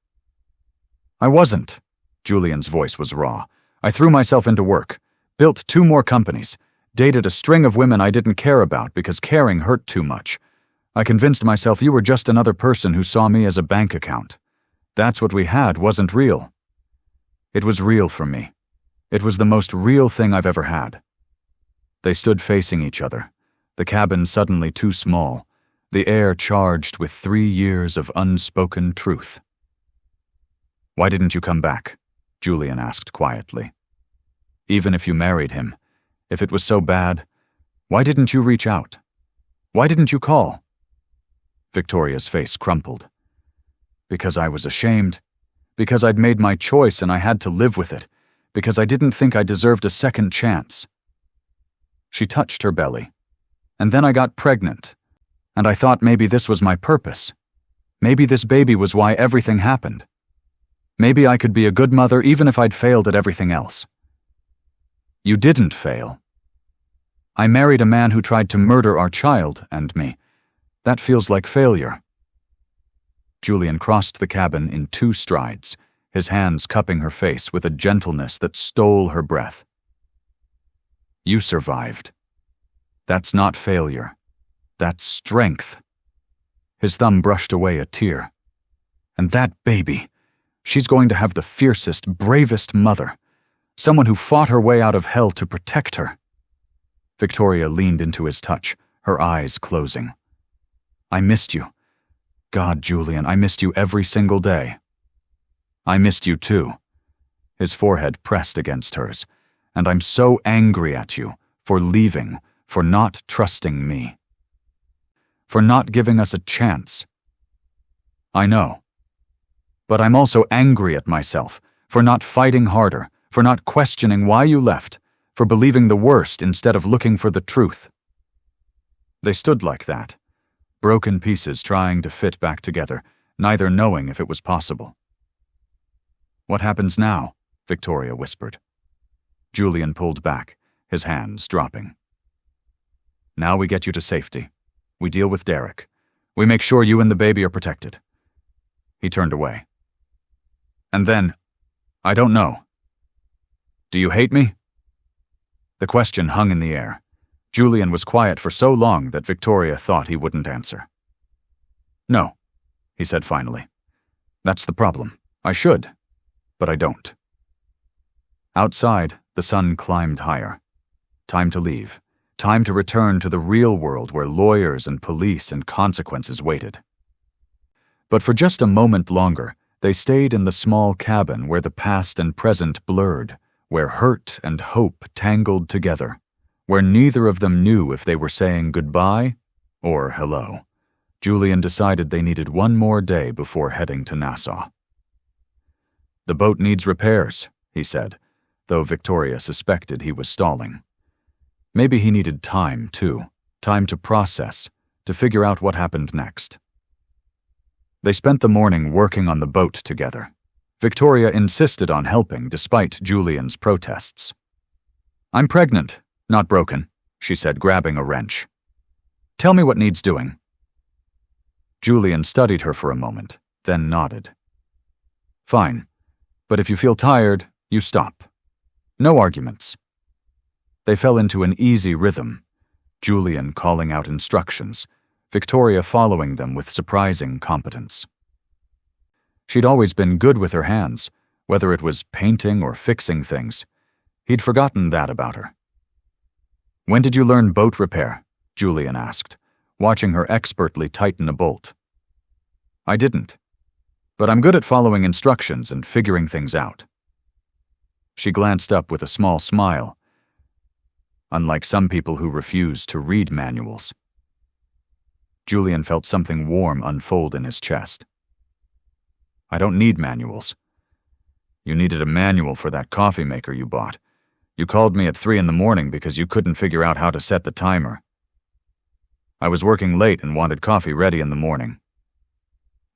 A: "I wasn't." Julian's voice was raw. "I threw myself into work, built 2 more companies, dated a string of women I didn't care about because caring hurt too much. I convinced myself you were just another person who saw me as a bank account. That's what we had wasn't real. It was real for me. It was the most real thing I've ever had." They stood facing each other, the cabin suddenly too small, the air charged with 3 years of unspoken truth. "Why didn't you come back?" Julian asked quietly. "Even if you married him, if it was so bad, why didn't you reach out? Why didn't you call?" Victoria's face crumpled. "Because I was ashamed. Because I'd made my choice and I had to live with it. Because I didn't think I deserved a second chance." She touched her belly. "And then I got pregnant. And I thought maybe this was my purpose. Maybe this baby was why everything happened. Maybe I could be a good mother even if I'd failed at everything else." "You didn't fail. I married a man who tried to murder our child and me. That feels like failure." Julian crossed the cabin in 2 strides, his hands cupping her face with a gentleness that stole her breath. You survived. That's not failure. That's strength. His thumb brushed away a tear. And that baby, she's going to have the fiercest, bravest mother, someone who fought her way out of hell to protect her. Victoria leaned into his touch, her eyes closing. I missed you. God, Julian, I missed you every single day. I missed you too. His forehead pressed against hers. And I'm so angry at you for leaving, for not trusting me, for not giving us a chance. I know. But I'm also angry at myself for not fighting harder, for not questioning why you left, for believing the worst instead of looking for the truth. They stood like that, broken pieces trying to fit back together, neither knowing if it was possible. What happens now? Victoria whispered. Julian pulled back, his hands dropping. Now we get you to safety. We deal with Derek. We make sure you and the baby are protected. He turned away. And then, I don't know. Do you hate me? The question hung in the air. Julian was quiet for so long that Victoria thought he wouldn't answer. No, he said finally. That's the problem. I should, but I don't. Outside, the sun climbed higher. Time to leave. Time to return to the real world where lawyers and police and consequences waited. But for just a moment longer, they stayed in the small cabin where the past and present blurred, where hurt and hope tangled together, where neither of them knew if they were saying goodbye or hello. Julian decided they needed one more day before heading to Nassau. The boat needs repairs, he said, though Victoria suspected he was stalling. Maybe he needed time, too, time to process, to figure out what happened next. They spent the morning working on the boat together. Victoria insisted on helping despite Julian's protests. I'm pregnant, not broken, she said, grabbing a wrench. Tell me what needs doing. Julian studied her for a moment, then nodded. Fine, but if you feel tired, you stop. No arguments. They fell into an easy rhythm, Julian calling out instructions, Victoria following them with surprising competence. She'd always been good with her hands, whether it was painting or fixing things. He'd forgotten that about her. When did you learn boat repair? Julian asked, watching her expertly tighten a bolt. I didn't, but I'm good at following instructions and figuring things out. She glanced up with a small smile, unlike some people who refuse to read manuals. Julian felt something warm unfold in his chest. I don't need manuals. You needed a manual for that coffee maker you bought. You called me at 3 a.m. because you couldn't figure out how to set the timer. I was working late and wanted coffee ready in the morning.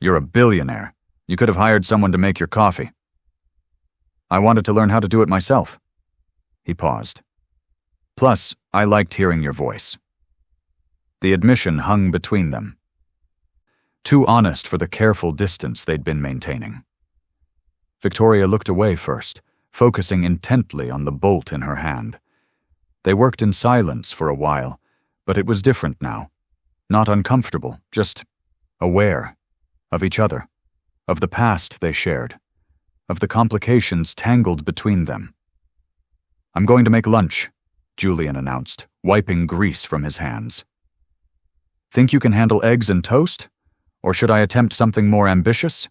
A: You're a billionaire. You could have hired someone to make your coffee. I wanted to learn how to do it myself. He paused. Plus, I liked hearing your voice. The admission hung between them. Too honest for the careful distance they'd been maintaining. Victoria looked away first, focusing intently on the bolt in her hand. They worked in silence for a while, but it was different now. Not uncomfortable, just aware of each other, of the past they shared, of the complications tangled between them. I'm going to make lunch, Julian announced, wiping grease from his hands. Think you can handle eggs and toast? Or should I attempt something more ambitious?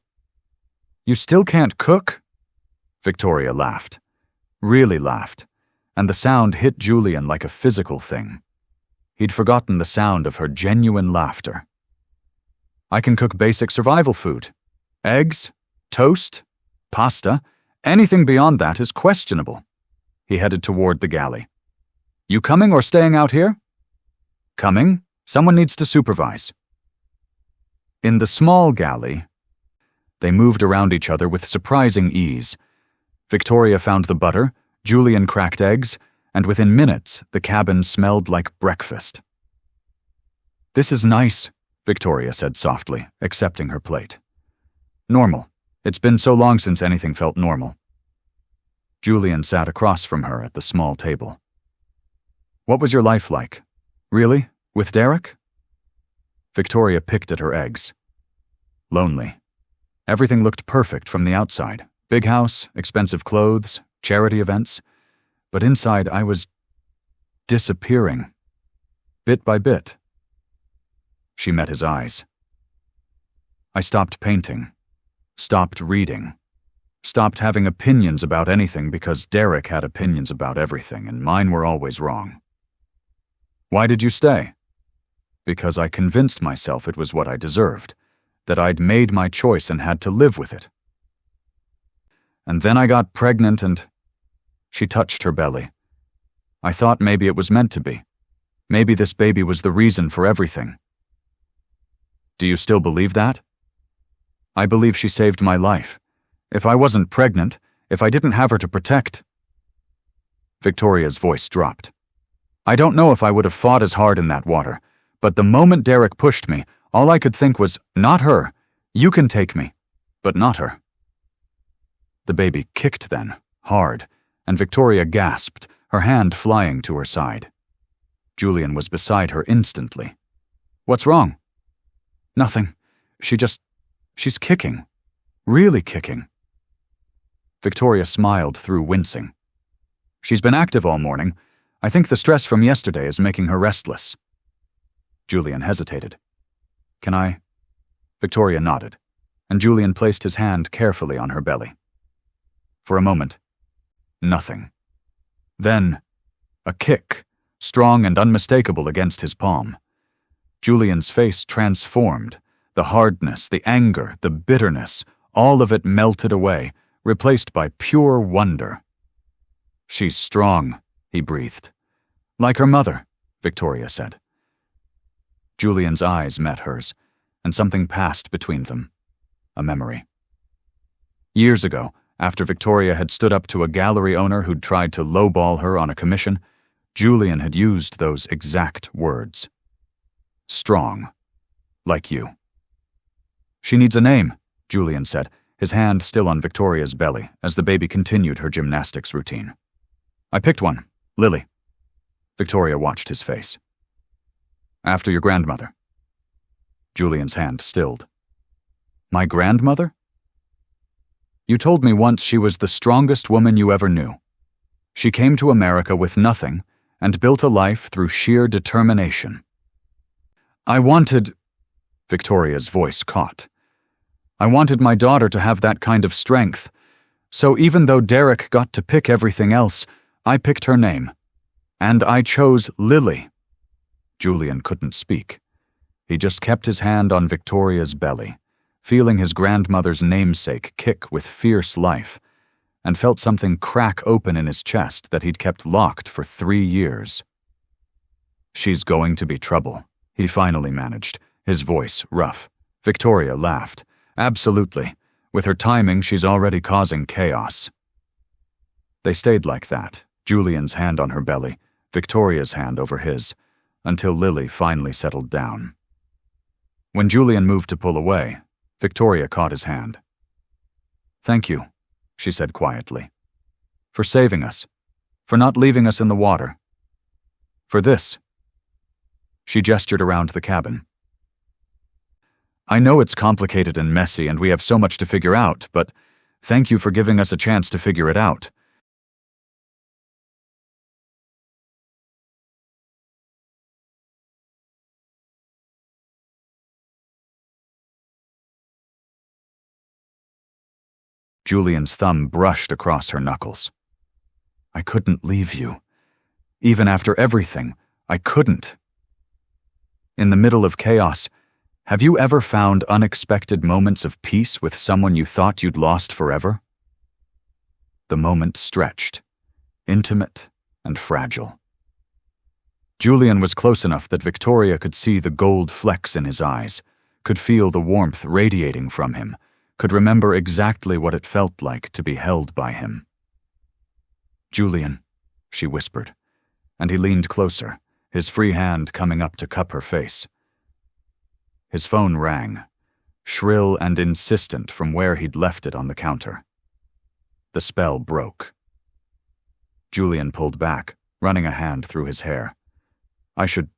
A: You still can't cook? Victoria laughed. Really laughed, and the sound hit Julian like a physical thing. He'd forgotten the sound of her genuine laughter. I can cook basic survival food. Eggs, toast, pasta, anything beyond that is questionable. He headed toward the galley. You coming or staying out here? Coming. Someone needs to supervise. In the small galley, they moved around each other with surprising ease. Victoria found the butter, Julian cracked eggs, and within minutes, the cabin smelled like breakfast. This is nice, Victoria said softly, accepting her plate. Normal. It's been so long since anything felt normal. Julian sat across from her at the small table. What was your life like? Really? With Derek? Victoria picked at her eggs. Lonely. Everything looked perfect from the outside. Big house, expensive clothes, charity events. But inside I was disappearing. Bit by bit. She met his eyes. I stopped painting. Stopped reading. Stopped having opinions about anything because Derek had opinions about everything and mine were always wrong. Why did you stay? Because I convinced myself it was what I deserved, that I'd made my choice and had to live with it. And then I got pregnant and... She touched her belly. I thought maybe it was meant to be. Maybe this baby was the reason for everything. Do you still believe that? I believe she saved my life. If I wasn't pregnant, if I didn't have her to protect... Victoria's voice dropped. I don't know if I would have fought as hard in that water, but the moment Derek pushed me, all I could think was, not her. You can take me, but not her. The baby kicked then, hard, and Victoria gasped, her hand flying to her side. Julian was beside her instantly. What's wrong? Nothing. She's kicking. Really kicking. Victoria smiled through wincing. She's been active all morning. I think the stress from yesterday is making her restless. Julian hesitated. Can I? Victoria nodded, and Julian placed his hand carefully on her belly. For a moment, nothing. Then, a kick, strong and unmistakable against his palm. Julian's face transformed. The hardness, the anger, the bitterness, all of it melted away, replaced by pure wonder. She's strong, he breathed. Like her mother, Victoria said. Julian's eyes met hers, and something passed between them. A memory. Years ago, after Victoria had stood up to a gallery owner who'd tried to lowball her on a commission, Julian had used those exact words. Strong. Like you. She needs a name, Julian said, his hand still on Victoria's belly as the baby continued her gymnastics routine. I picked one, Lily. Victoria watched his face. After your grandmother. Julian's hand stilled. My grandmother? You told me once she was the strongest woman you ever knew. She came to America with nothing and built a life through sheer determination. I wanted... Victoria's voice caught. I wanted my daughter to have that kind of strength. So even though Derek got to pick everything else, I picked her name. And I chose Lily. Julian couldn't speak. He just kept his hand on Victoria's belly, feeling his grandmother's namesake kick with fierce life, and felt something crack open in his chest that he'd kept locked for 3 years. She's going to be trouble, he finally managed, his voice rough. Victoria laughed. Absolutely. With her timing, she's already causing chaos. They stayed like that, Julian's hand on her belly, Victoria's hand over his, until Lily finally settled down. When Julian moved to pull away, Victoria caught his hand. Thank you, she said quietly. For saving us. For not leaving us in the water. For this. She gestured around the cabin. I know it's complicated and messy and we have so much to figure out, but thank you for giving us a chance to figure it out. Julian's thumb brushed across her knuckles. I couldn't leave you. Even after everything, I couldn't. In the middle of chaos, have you ever found unexpected moments of peace with someone you thought you'd lost forever? The moment stretched, intimate and fragile. Julian was close enough that Victoria could see the gold flecks in his eyes, could feel the warmth radiating from him, could remember exactly what it felt like to be held by him. Julian, she whispered, and he leaned closer, his free hand coming up to cup her face. His phone rang, shrill and insistent from where he'd left it on the counter. The spell broke. Julian pulled back, running a hand through his hair. I should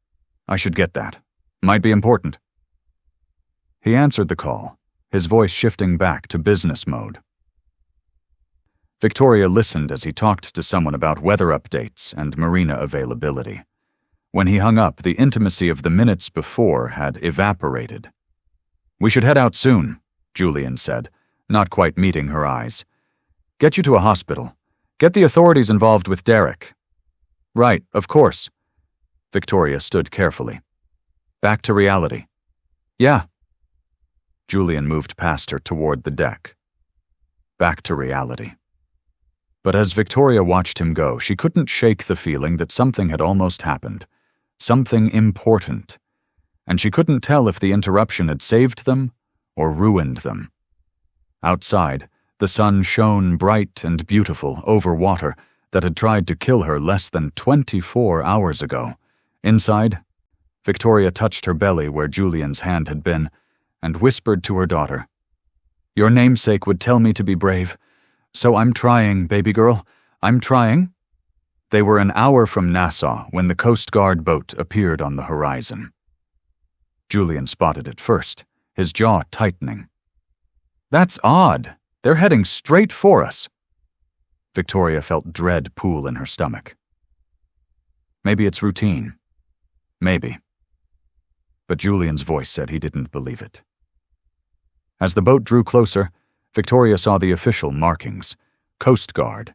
A: get that. Might be important." He answered the call, his voice shifting back to business mode. Victoria listened as he talked to someone about weather updates and marina availability. When he hung up, the intimacy of the minutes before had evaporated. "We should head out soon," Julian said, not quite meeting her eyes. "Get you to a hospital. Get the authorities involved with Derek." "Right, of course." Victoria stood carefully. "Back to reality." "Yeah." Julian moved past her toward the deck. Back to reality. But as Victoria watched him go, she couldn't shake the feeling that something had almost happened. Something important. And she couldn't tell if the interruption had saved them or ruined them. Outside, the sun shone bright and beautiful over water that had tried to kill her less than 24 hours ago. Inside, Victoria touched her belly where Julian's hand had been and whispered to her daughter, "Your namesake would tell me to be brave, so I'm trying, baby girl. I'm trying." They were an hour from Nassau when the Coast Guard boat appeared on the horizon. Julian spotted it first, his jaw tightening. "That's odd. They're heading straight for us." Victoria felt dread pool in her stomach. Maybe it's routine. Maybe. But Julian's voice said he didn't believe it. As the boat drew closer, Victoria saw the official markings, Coast Guard,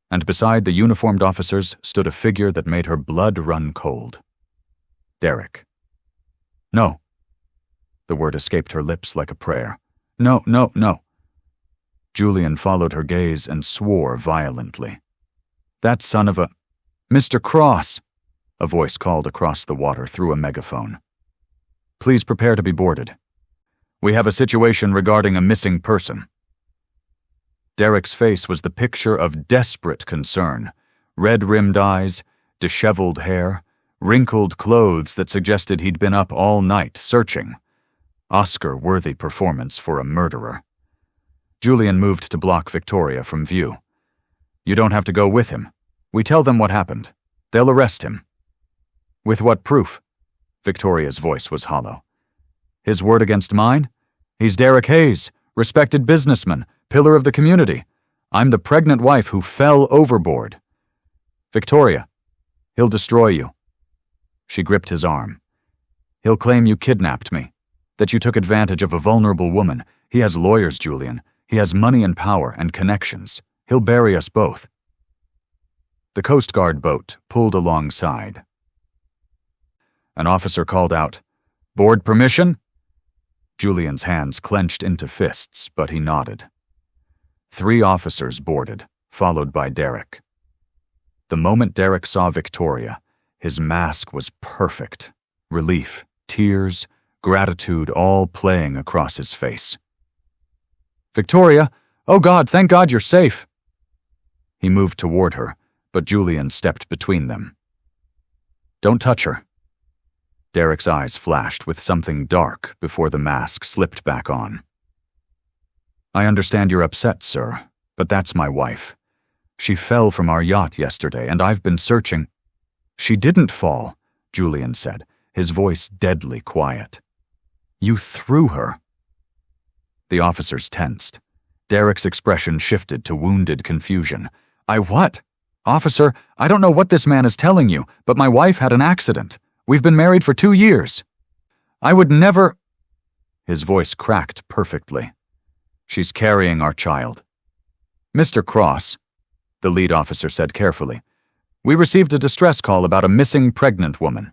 A: and beside the uniformed officers stood a figure that made her blood run cold. Derek. "No." The word escaped her lips like a prayer. "No, no, no." Julian followed her gaze and swore violently. "That son of a—" "Mr. Cross," a voice called across the water through a megaphone. "Please prepare to be boarded. We have a situation regarding a missing person." Derek's face was the picture of desperate concern. Red-rimmed eyes, disheveled hair, wrinkled clothes that suggested he'd been up all night searching. Oscar-worthy performance for a murderer. Julian moved to block Victoria from view. "You don't have to go with him. We tell them what happened. They'll arrest him." "With what proof?" Victoria's voice was hollow. "His word against mine? He's Derek Hayes, respected businessman, pillar of the community. I'm the pregnant wife who fell overboard. Victoria, he'll destroy you." She gripped his arm. "He'll claim you kidnapped me, that you took advantage of a vulnerable woman. He has lawyers, Julian. He has money and power and connections. He'll bury us both." The Coast Guard boat pulled alongside. An officer called out, "Board permission?" Julian's hands clenched into fists, but he nodded. 3 officers boarded, followed by Derek. The moment Derek saw Victoria, his mask was perfect. Relief, tears, gratitude all playing across his face. "Victoria! Oh God, thank God you're safe!" He moved toward her, but Julian stepped between them. "Don't touch her." Derek's eyes flashed with something dark before the mask slipped back on. "I understand you're upset, sir, but that's my wife. She fell from our yacht yesterday, and I've been searching." "She didn't fall," Julian said, his voice deadly quiet. "You threw her." The officers tensed. Derek's expression shifted to wounded confusion. "I what? Officer, I don't know what this man is telling you, but my wife had an accident. We've been married for 2 years. I would never—" His voice cracked perfectly. "She's carrying our child." "Mr. Cross," the lead officer said carefully, "we received a distress call about a missing pregnant woman.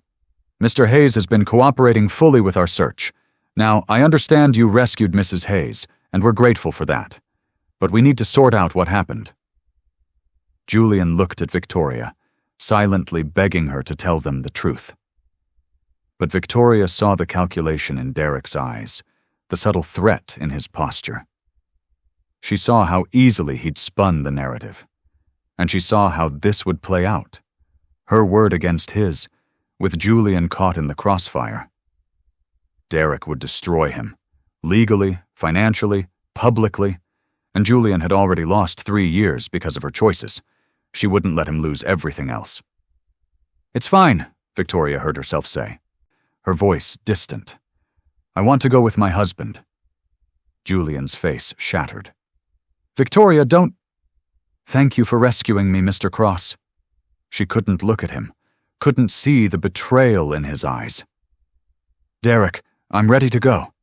A: Mr. Hayes has been cooperating fully with our search. Now, I understand you rescued Mrs. Hayes, and we're grateful for that. But we need to sort out what happened." Julian looked at Victoria, silently begging her to tell them the truth. But Victoria saw the calculation in Derek's eyes, the subtle threat in his posture. She saw how easily he'd spun the narrative, and she saw how this would play out. Her word against his, with Julian caught in the crossfire. Derek would destroy him, legally, financially, publicly, and Julian had already lost 3 years because of her choices. She wouldn't let him lose everything else. "It's fine," Victoria heard herself say, her voice distant. "I want to go with my husband." Julian's face shattered. "Victoria, don't—" "Thank you for rescuing me, Mr. Cross." She couldn't look at him, couldn't see the betrayal in his eyes. "Derek, I'm ready to go."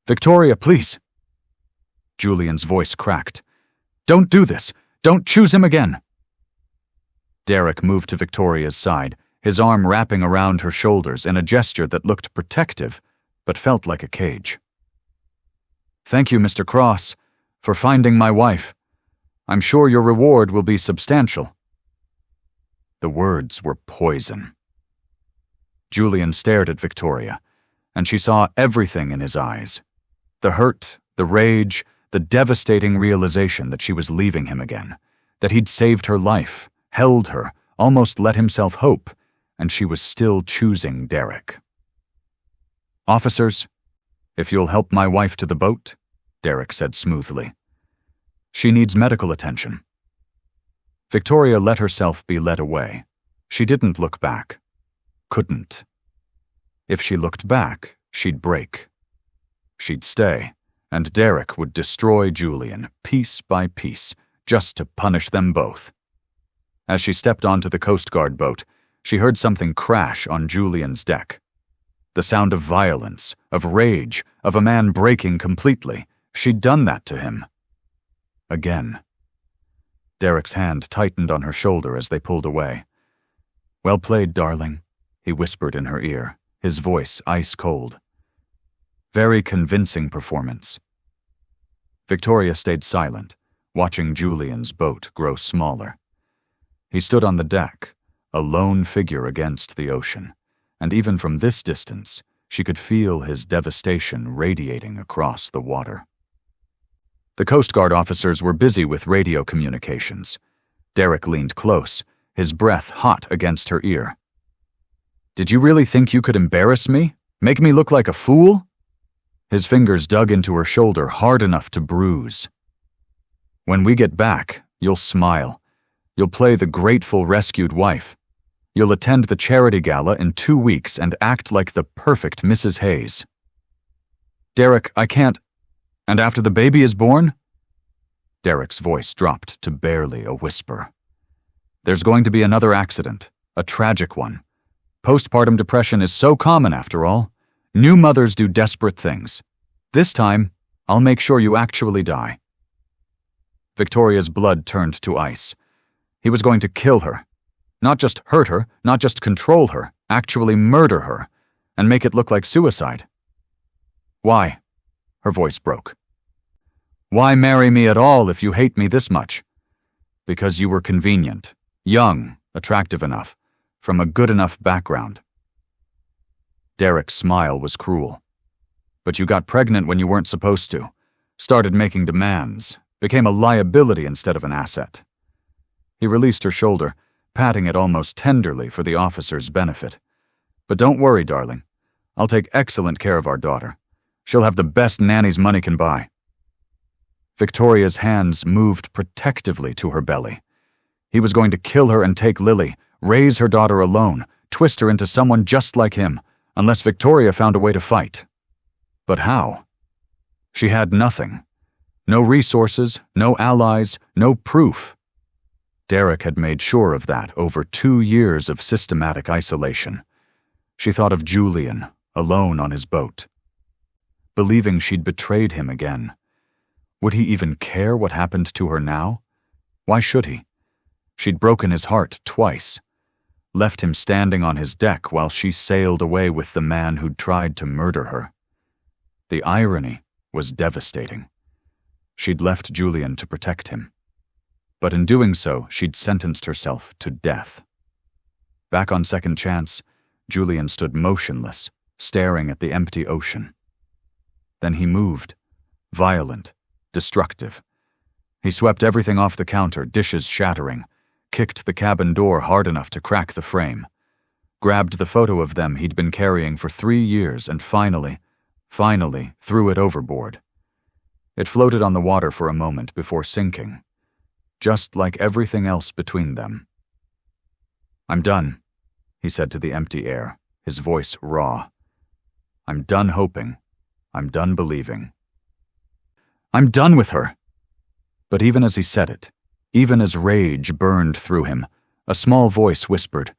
A: "Victoria, please." Julian's voice cracked. "Don't do this. Don't choose him again." Derek moved to Victoria's side, his arm wrapping around her shoulders in a gesture that looked protective, but felt like a cage. "Thank you, Mr. Cross, for finding my wife. I'm sure your reward will be substantial." The words were poison. Julian stared at Victoria, and she saw everything in his eyes. The hurt, the rage, the devastating realization that she was leaving him again, that he'd saved her life, held her, almost let himself hope, and she was still choosing Derek. "Officers, if you'll help my wife to the boat," Derek said smoothly. "She needs medical attention." Victoria let herself be led away. She didn't look back. Couldn't. If she looked back, she'd break. She'd stay, and Derek would destroy Julian, piece by piece, just to punish them both. As she stepped onto the Coast Guard boat, she heard something crash on Julian's deck. The sound of violence, of rage, of a man breaking completely. She'd done that to him. Again. Derek's hand tightened on her shoulder as they pulled away. "Well played, darling," he whispered in her ear, his voice ice cold. "Very convincing performance." Victoria stayed silent, watching Julian's boat grow smaller. He stood on the deck, a lone figure against the ocean, and even from this distance, she could feel his devastation radiating across the water. The Coast Guard officers were busy with radio communications. Derek leaned close, his breath hot against her ear. "Did you really think you could embarrass me? Make me look like a fool?" His fingers dug into her shoulder hard enough to bruise. "When we get back, you'll smile. You'll play the grateful rescued wife. You'll attend the charity gala in 2 weeks and act like the perfect Mrs. Hayes." "Derek, I can't— And after the baby is born?" Derek's voice dropped to barely a whisper. "There's going to be another accident, a tragic one. Postpartum depression is so common after all. New mothers do desperate things. This time, I'll make sure you actually die." Victoria's blood turned to ice. He was going to kill her. Not just hurt her, not just control her, actually murder her, and make it look like suicide. "Why?" Her voice broke. "Why marry me at all if you hate me this much?" "Because you were convenient, young, attractive enough, from a good enough background." Derek's smile was cruel. "But you got pregnant when you weren't supposed to, started making demands, became a liability instead of an asset." He released her shoulder, patting it almost tenderly for the officer's benefit. "But don't worry, darling. I'll take excellent care of our daughter. She'll have the best nannies money can buy." Victoria's hands moved protectively to her belly. He was going to kill her and take Lily, raise her daughter alone, twist her into someone just like him, unless Victoria found a way to fight. But how? She had nothing. No resources, no allies, no proof. Derek had made sure of that over 2 years of systematic isolation. She thought of Julian, alone on his boat, believing she'd betrayed him again. Would he even care what happened to her now? Why should he? She'd broken his heart twice, left him standing on his deck while she sailed away with the man who'd tried to murder her. The irony was devastating. She'd left Julian to protect him, but in doing so, she'd sentenced herself to death. Back on second chance, Julian stood motionless, staring at the empty ocean. Then he moved, violent, destructive. He swept everything off the counter, dishes shattering, kicked the cabin door hard enough to crack the frame, grabbed the photo of them he'd been carrying for 3 years and finally threw it overboard. It floated on the water for a moment before sinking, just like everything else between them. "I'm done," he said to the empty air, his voice raw. I'm done hoping. I'm done believing. I'm done with her. But even as he said it, even as rage burned through him, a small voice whispered,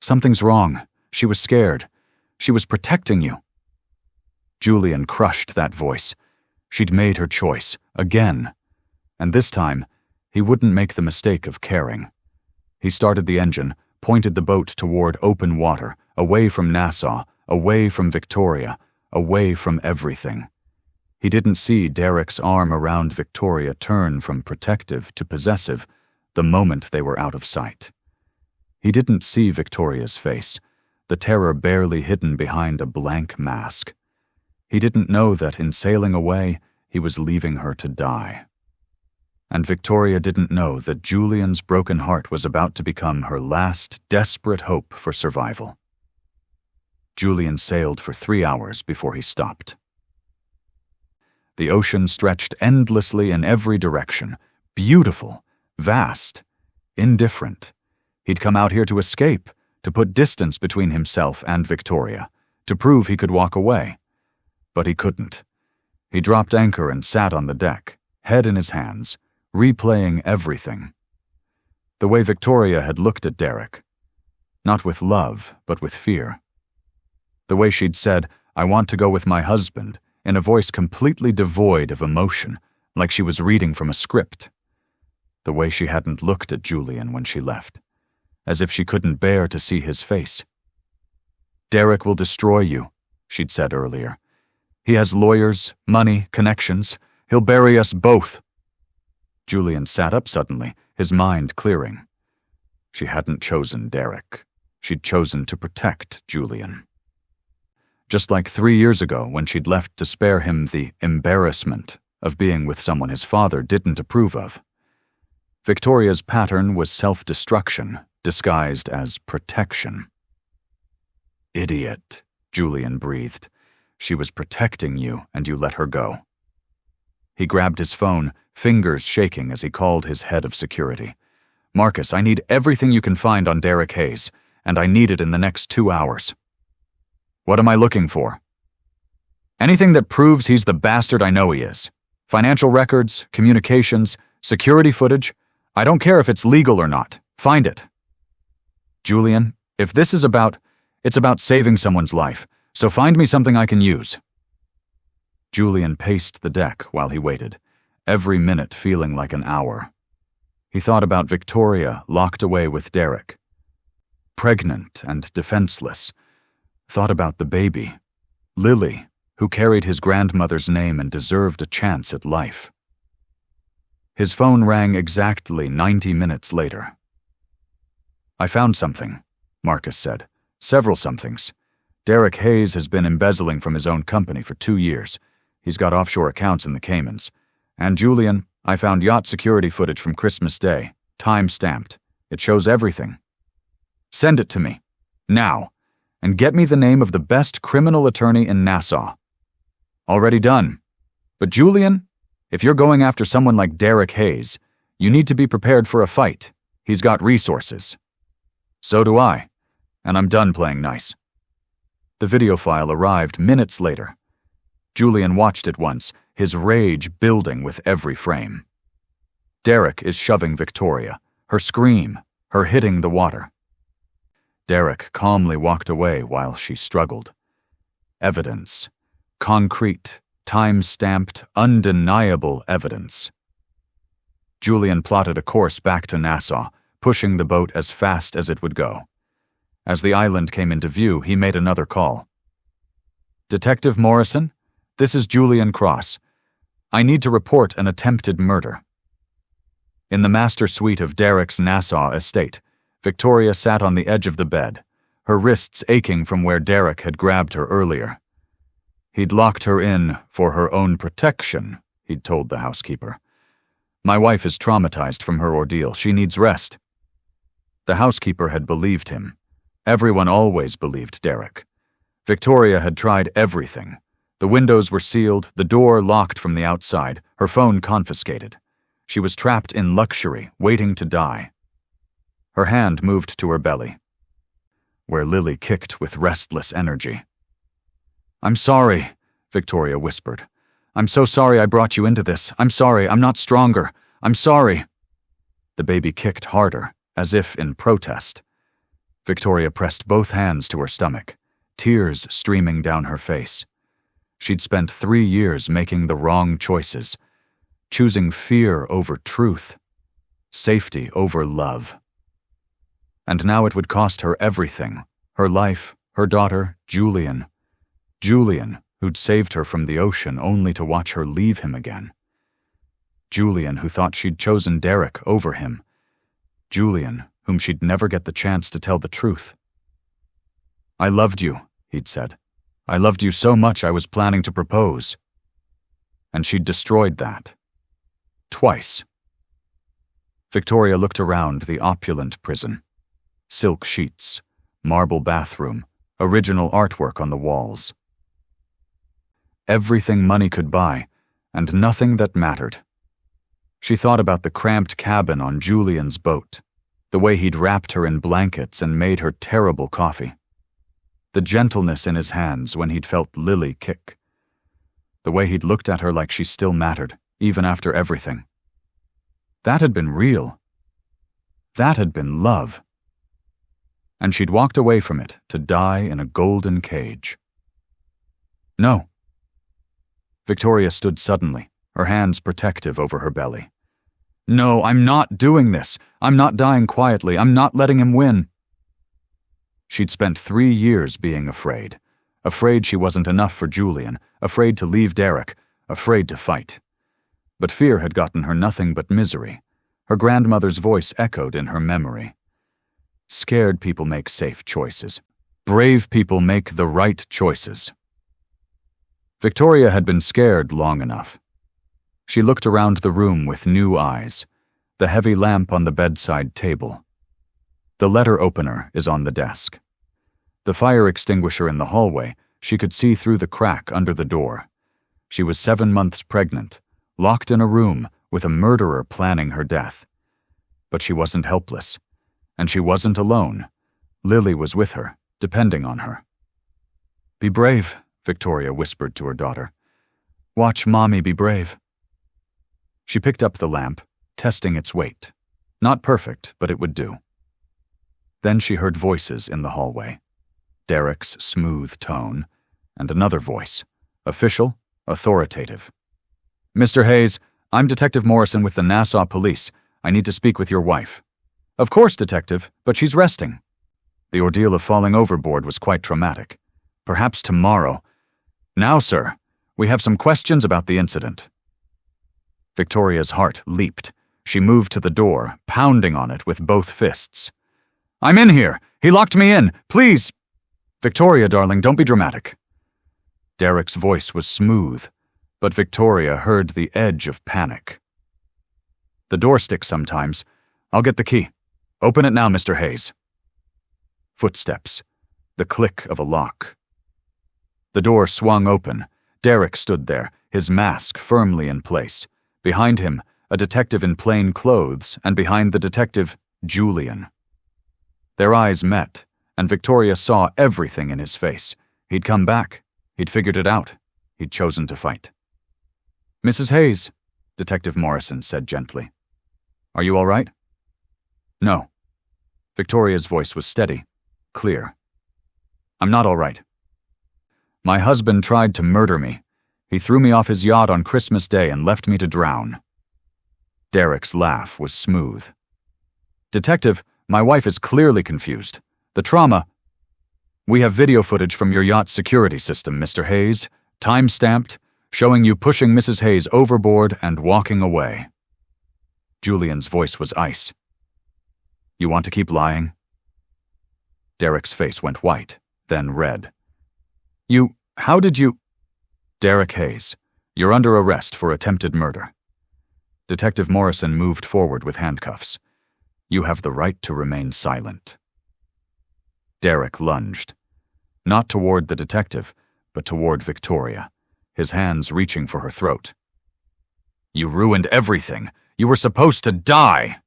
A: Something's wrong. She was scared. She was protecting you. Julian crushed that voice. She'd made her choice, again. And this time, he wouldn't make the mistake of caring. He started the engine, pointed the boat toward open water, away from Nassau, away from Victoria, away from everything. He didn't see Derek's arm around Victoria turn from protective to possessive the moment they were out of sight. He didn't see Victoria's face, the terror barely hidden behind a blank mask. He didn't know that in sailing away, he was leaving her to die. And Victoria didn't know that Julian's broken heart was about to become her last desperate hope for survival. Julian sailed for 3 hours before he stopped. The ocean stretched endlessly in every direction, beautiful, vast, indifferent. He'd come out here to escape, to put distance between himself and Victoria, to prove he could walk away. But he couldn't. He dropped anchor and sat on the deck, head in his hands, replaying everything. The way Victoria had looked at Derek. Not with love, but with fear. The way she'd said, I want to go with my husband, in a voice completely devoid of emotion, like she was reading from a script. The way she hadn't looked at Julian when she left, as if she couldn't bear to see his face. Derek will destroy you, she'd said earlier. He has lawyers, money, connections. He'll bury us both. Julian sat up suddenly, his mind clearing. She hadn't chosen Derek. She'd chosen to protect Julian. Just like 3 years ago when she'd left to spare him the embarrassment of being with someone his father didn't approve of. Victoria's pattern was self-destruction, disguised as protection. Idiot, Julian breathed. She was protecting you, and you let her go. He grabbed his phone, fingers shaking as he called his head of security. Marcus, I need everything you can find on Derek Hayes, and I need it in the next 2 hours. What am I looking for? Anything that proves he's the bastard I know he is. Financial records, communications, security footage. I don't care if it's legal or not. Find it. Julian, if this is it's about saving someone's life, so find me something I can use. Julian paced the deck while he waited, every minute feeling like an hour. He thought about Victoria locked away with Derek. Pregnant and defenseless. Thought about the baby, Lily, who carried his grandmother's name and deserved a chance at life. His phone rang exactly 90 minutes later. I found something, Marcus said. Several somethings. Derek Hayes has been embezzling from his own company for 2 years. He's got offshore accounts in the Caymans. And Julian, I found yacht security footage from Christmas Day, time-stamped. It shows everything. Send it to me, now, and get me the name of the best criminal attorney in Nassau. Already done. But Julian, if you're going after someone like Derek Hayes, you need to be prepared for a fight. He's got resources. So do I, and I'm done playing nice. The video file arrived minutes later. Julian watched it once, his rage building with every frame. Derek is shoving Victoria, her scream, her hitting the water. Derek calmly walked away while she struggled. Evidence. Concrete, time-stamped, undeniable evidence. Julian plotted a course back to Nassau, pushing the boat as fast as it would go. As the island came into view, he made another call. Detective Morrison, this is Julian Cross. I need to report an attempted murder. In the master suite of Derek's Nassau estate, Victoria sat on the edge of the bed, her wrists aching from where Derek had grabbed her earlier. He'd locked her in for her own protection, he'd told the housekeeper. My wife is traumatized from her ordeal. She needs rest. The housekeeper had believed him. Everyone always believed Derek. Victoria had tried everything. The windows were sealed, the door locked from the outside, her phone confiscated. She was trapped in luxury, waiting to die. Her hand moved to her belly. where Lily kicked with restless energy. "I'm sorry," Victoria whispered. "I'm so sorry I brought you into this. I'm sorry, I'm not stronger. I'm sorry." The baby kicked harder, as if in protest. Victoria pressed both hands to her stomach, tears streaming down her face. She'd spent 3 years making the wrong choices, choosing fear over truth, safety over love. And now it would cost her everything, her life, her daughter, Julian. Julian, who'd saved her from the ocean only to watch her leave him again. Julian, who thought she'd chosen Derek over him. Julian, whom she'd never get the chance to tell the truth. "I loved you," he'd said. "I loved you so much I was planning to propose." And she'd destroyed that. Twice. Victoria looked around the opulent prison. Silk sheets, marble bathroom, original artwork on the walls. Everything money could buy, and nothing that mattered. She thought about the cramped cabin on Julian's boat, the way he'd wrapped her in blankets and made her terrible coffee. The gentleness in his hands when he'd felt Lily kick. The way he'd looked at her like she still mattered, even after everything. That had been real. That had been love. And she'd walked away from it to die in a golden cage. No. Victoria stood suddenly, her hands protective over her belly. "No, I'm not doing this. I'm not dying quietly. I'm not letting him win." She'd spent 3 years being afraid. Afraid she wasn't enough for Julian, afraid to leave Derek, afraid to fight. But fear had gotten her nothing but misery. Her grandmother's voice echoed in her memory. Scared people make safe choices. Brave people make the right choices. Victoria had been scared long enough. She looked around the room with new eyes, the heavy lamp on the bedside table. The letter opener is on the desk. The fire extinguisher in the hallway, she could see through the crack under the door. She was 7 months pregnant, locked in a room with a murderer planning her death. But she wasn't helpless, and she wasn't alone. Lily was with her, depending on her. "Be brave," Victoria whispered to her daughter. "Watch Mommy be brave." She picked up the lamp, testing its weight. Not perfect, but it would do. Then she heard voices in the hallway. Derek's smooth tone, and another voice, official, authoritative. "Mr. Hayes, I'm Detective Morrison with the Nassau Police. I need to speak with your wife." "Of course, Detective, but she's resting." The ordeal of falling overboard was quite traumatic. "Perhaps tomorrow." "Now, sir, we have some questions about the incident." Victoria's heart leaped. She moved to the door, pounding on it with both fists. "I'm in here! He locked me in! Please!" "Victoria, darling, don't be dramatic." Derek's voice was smooth, but Victoria heard the edge of panic. "The door sticks sometimes. I'll get the key. Open it now, Mr. Hayes." Footsteps. The click of a lock. The door swung open. Derek stood there, his mask firmly in place. Behind him, a detective in plain clothes, and behind the detective, Julian. Their eyes met, and Victoria saw everything in his face. He'd come back. He'd figured it out. He'd chosen to fight. "Mrs. Hayes," Detective Morrison said gently. "Are you all right?" "No." Victoria's voice was steady, clear. "I'm not all right. My husband tried to murder me. He threw me off his yacht on Christmas Day and left me to drown." Derek's laugh was smooth. "Detective, my wife is clearly confused. The trauma—" "We have video footage from your yacht security system, Mr. Hayes, time-stamped, showing you pushing Mrs. Hayes overboard and walking away." Julian's voice was ice. "You want to keep lying?" Derek's face went white, then red. How did you—" "Derek Hayes, you're under arrest for attempted murder." Detective Morrison moved forward with handcuffs. "You have the right to remain silent." Derek lunged. Not toward the detective, but toward Victoria, his hands reaching for her throat. "You ruined everything. You were supposed to die!"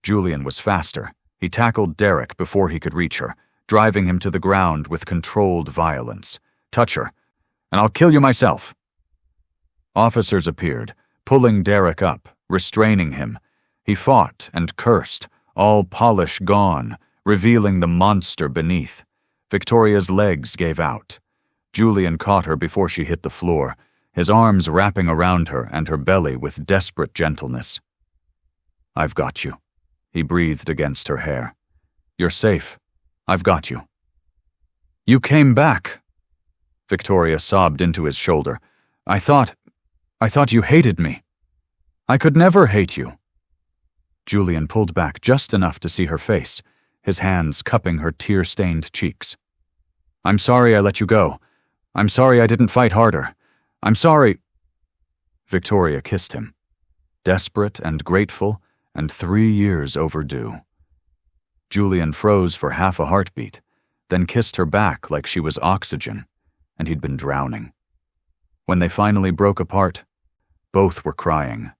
A: Julian was faster. He tackled Derek before he could reach her, driving him to the ground with controlled violence. "Touch her, and I'll kill you myself." Officers appeared, pulling Derek up, restraining him. He fought and cursed, all polish gone, revealing the monster beneath. Victoria's legs gave out. Julian caught her before she hit the floor, his arms wrapping around her and her belly with desperate gentleness. "I've got you," he breathed against her hair. "You're safe. I've got you." "You came back." Victoria sobbed into his shoulder. I thought you hated me." "I could never hate you." Julian pulled back just enough to see her face, his hands cupping her tear-stained cheeks. "I'm sorry I let you go. I'm sorry I didn't fight harder. I'm sorry." Victoria kissed him, desperate and grateful, and 3 years overdue. Julian froze for half a heartbeat, then kissed her back like she was oxygen, and he'd been drowning. When they finally broke apart, both were crying.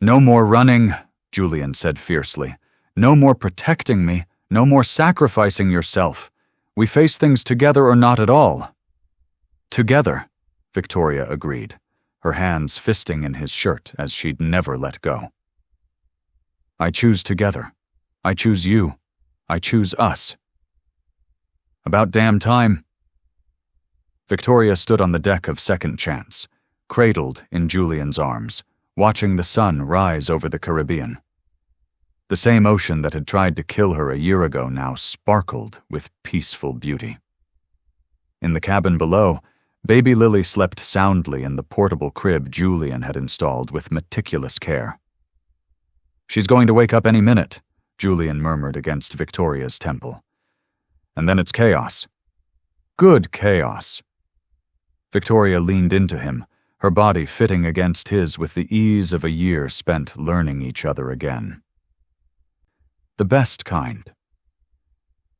A: "No more running," Julian said fiercely. "No more protecting me. No more sacrificing yourself. We face things together or not at all." "Together," Victoria agreed, her hands fisting in his shirt as she'd never let go. "I choose together. I choose you. I choose us." "About damn time." Victoria stood on the deck of Second Chance, cradled in Julian's arms, watching the sun rise over the Caribbean. The same ocean that had tried to kill her a year ago now sparkled with peaceful beauty. In the cabin below, baby Lily slept soundly in the portable crib Julian had installed with meticulous care. "She's going to wake up any minute," Julian murmured against Victoria's temple. "And then it's chaos. Good chaos." Victoria leaned into him, her body fitting against his with the ease of a year spent learning each other again. The best kind.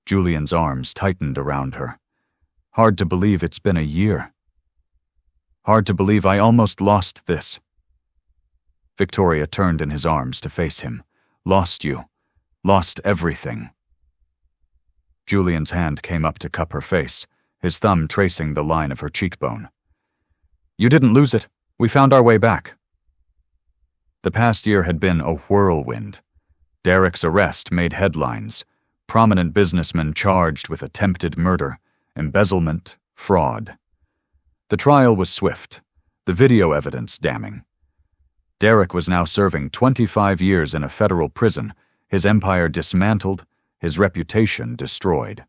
A: Julian's arms tightened around her. "Hard to believe it's been a year. Hard to believe I almost lost this." Victoria turned in his arms to face him. "Lost you. Lost everything." Julian's hand came up to cup her face, his thumb tracing the line of her cheekbone. "You didn't lose it. We found our way back." The past year had been a whirlwind. Derek's arrest made headlines. Prominent businessmen charged with attempted murder, embezzlement, fraud. The trial was swift, the video evidence damning. Derek was now serving 25 years in a federal prison, his empire dismantled, his reputation destroyed.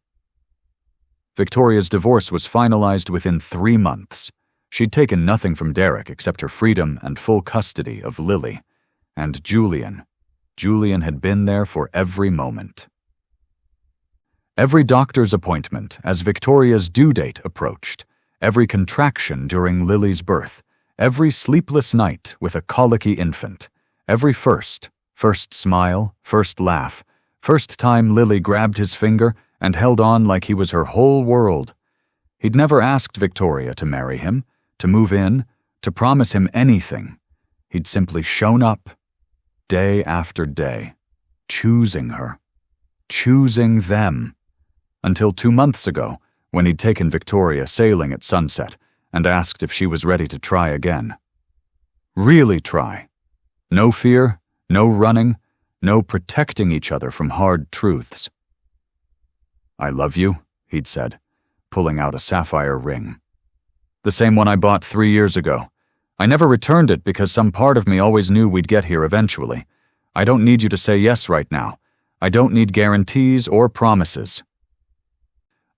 A: Victoria's divorce was finalized within 3 months. She'd taken nothing from Derek except her freedom and full custody of Lily. And Julian had been there for every moment. Every doctor's appointment as Victoria's due date approached, every contraction during Lily's birth, every sleepless night with a colicky infant, every first smile, first laugh, first time Lily grabbed his finger and held on like he was her whole world. He'd never asked Victoria to marry him, to move in, to promise him anything. He'd simply shown up, day after day, choosing her, choosing them, until 2 months ago, when he'd taken Victoria sailing at sunset and asked if she was ready to try again. Really try. No fear, no running, no protecting each other from hard truths. "I love you," he'd said, pulling out a sapphire ring. "The same one I bought 3 years ago. I never returned it because some part of me always knew we'd get here eventually. I don't need you to say yes right now. I don't need guarantees or promises.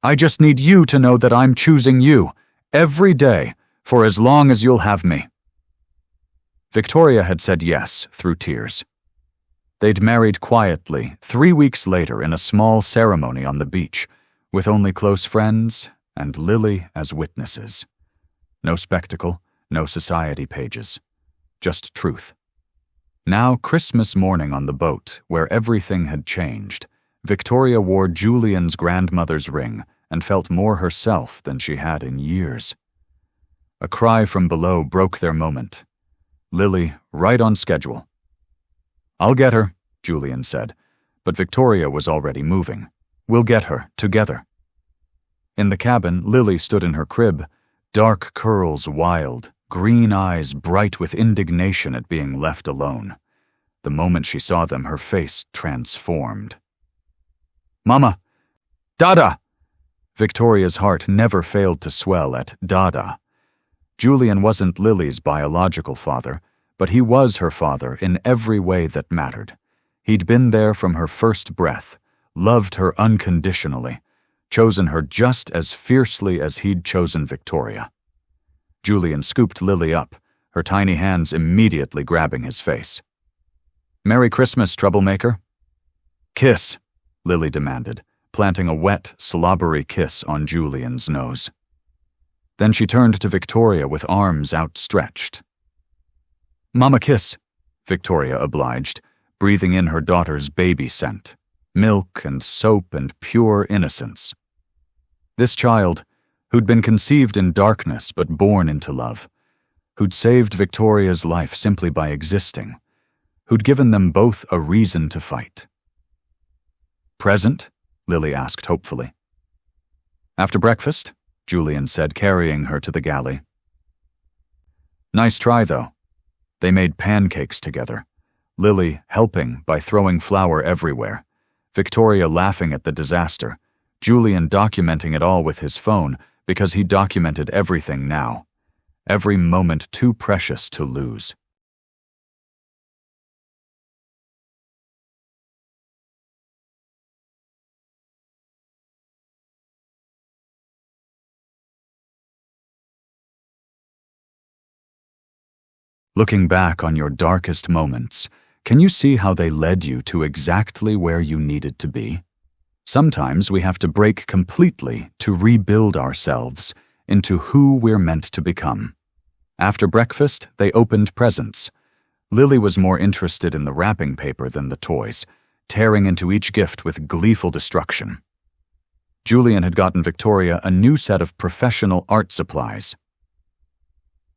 A: I just need you to know that I'm choosing you, every day, for as long as you'll have me." Victoria had said yes through tears. They'd married quietly 3 weeks later in a small ceremony on the beach, with only close friends and Lily as witnesses. No spectacle, no society pages, just truth. Now, Christmas morning on the boat, where everything had changed, Victoria wore Julian's grandmother's ring and felt more herself than she had in years. A cry from below broke their moment. Lily, right on schedule. "I'll get her," Julian said, but Victoria was already moving. We'll get her, together." In the cabin, Lily stood in her crib, dark curls wild, green eyes bright with indignation at being left alone. The moment she saw them, her face transformed. "Mama! Dada!" Victoria's heart never failed to swell at Dada. Julian wasn't Lily's biological father, but he was her father in every way that mattered. He'd been there from her first breath, loved her unconditionally, chosen her just as fiercely as he'd chosen Victoria. Julian scooped Lily up, her tiny hands immediately grabbing his face. "Merry Christmas, troublemaker." "Kiss," Lily demanded, planting a wet, slobbery kiss on Julian's nose. Then she turned to Victoria with arms outstretched. "Mama, kiss," Victoria obliged, breathing in her daughter's baby scent, milk and soap and pure innocence. This child, who'd been conceived in darkness but born into love, who'd saved Victoria's life simply by existing, who'd given them both a reason to fight. "Present?" Lily asked hopefully. "After breakfast?" Julian said, carrying her to the galley. "Nice try, though." They made pancakes together, Lily helping by throwing flour everywhere, Victoria laughing at the disaster, Julian documenting it all with his phone because he documented everything now, every moment too precious to lose. Looking back on your darkest moments, can you see how they led you to exactly where you needed to be? Sometimes we have to break completely to rebuild ourselves into who we're meant to become. After breakfast, they opened presents. Lily was more interested in the wrapping paper than the toys, tearing into each gift with gleeful destruction. Julian had gotten Victoria a new set of professional art supplies.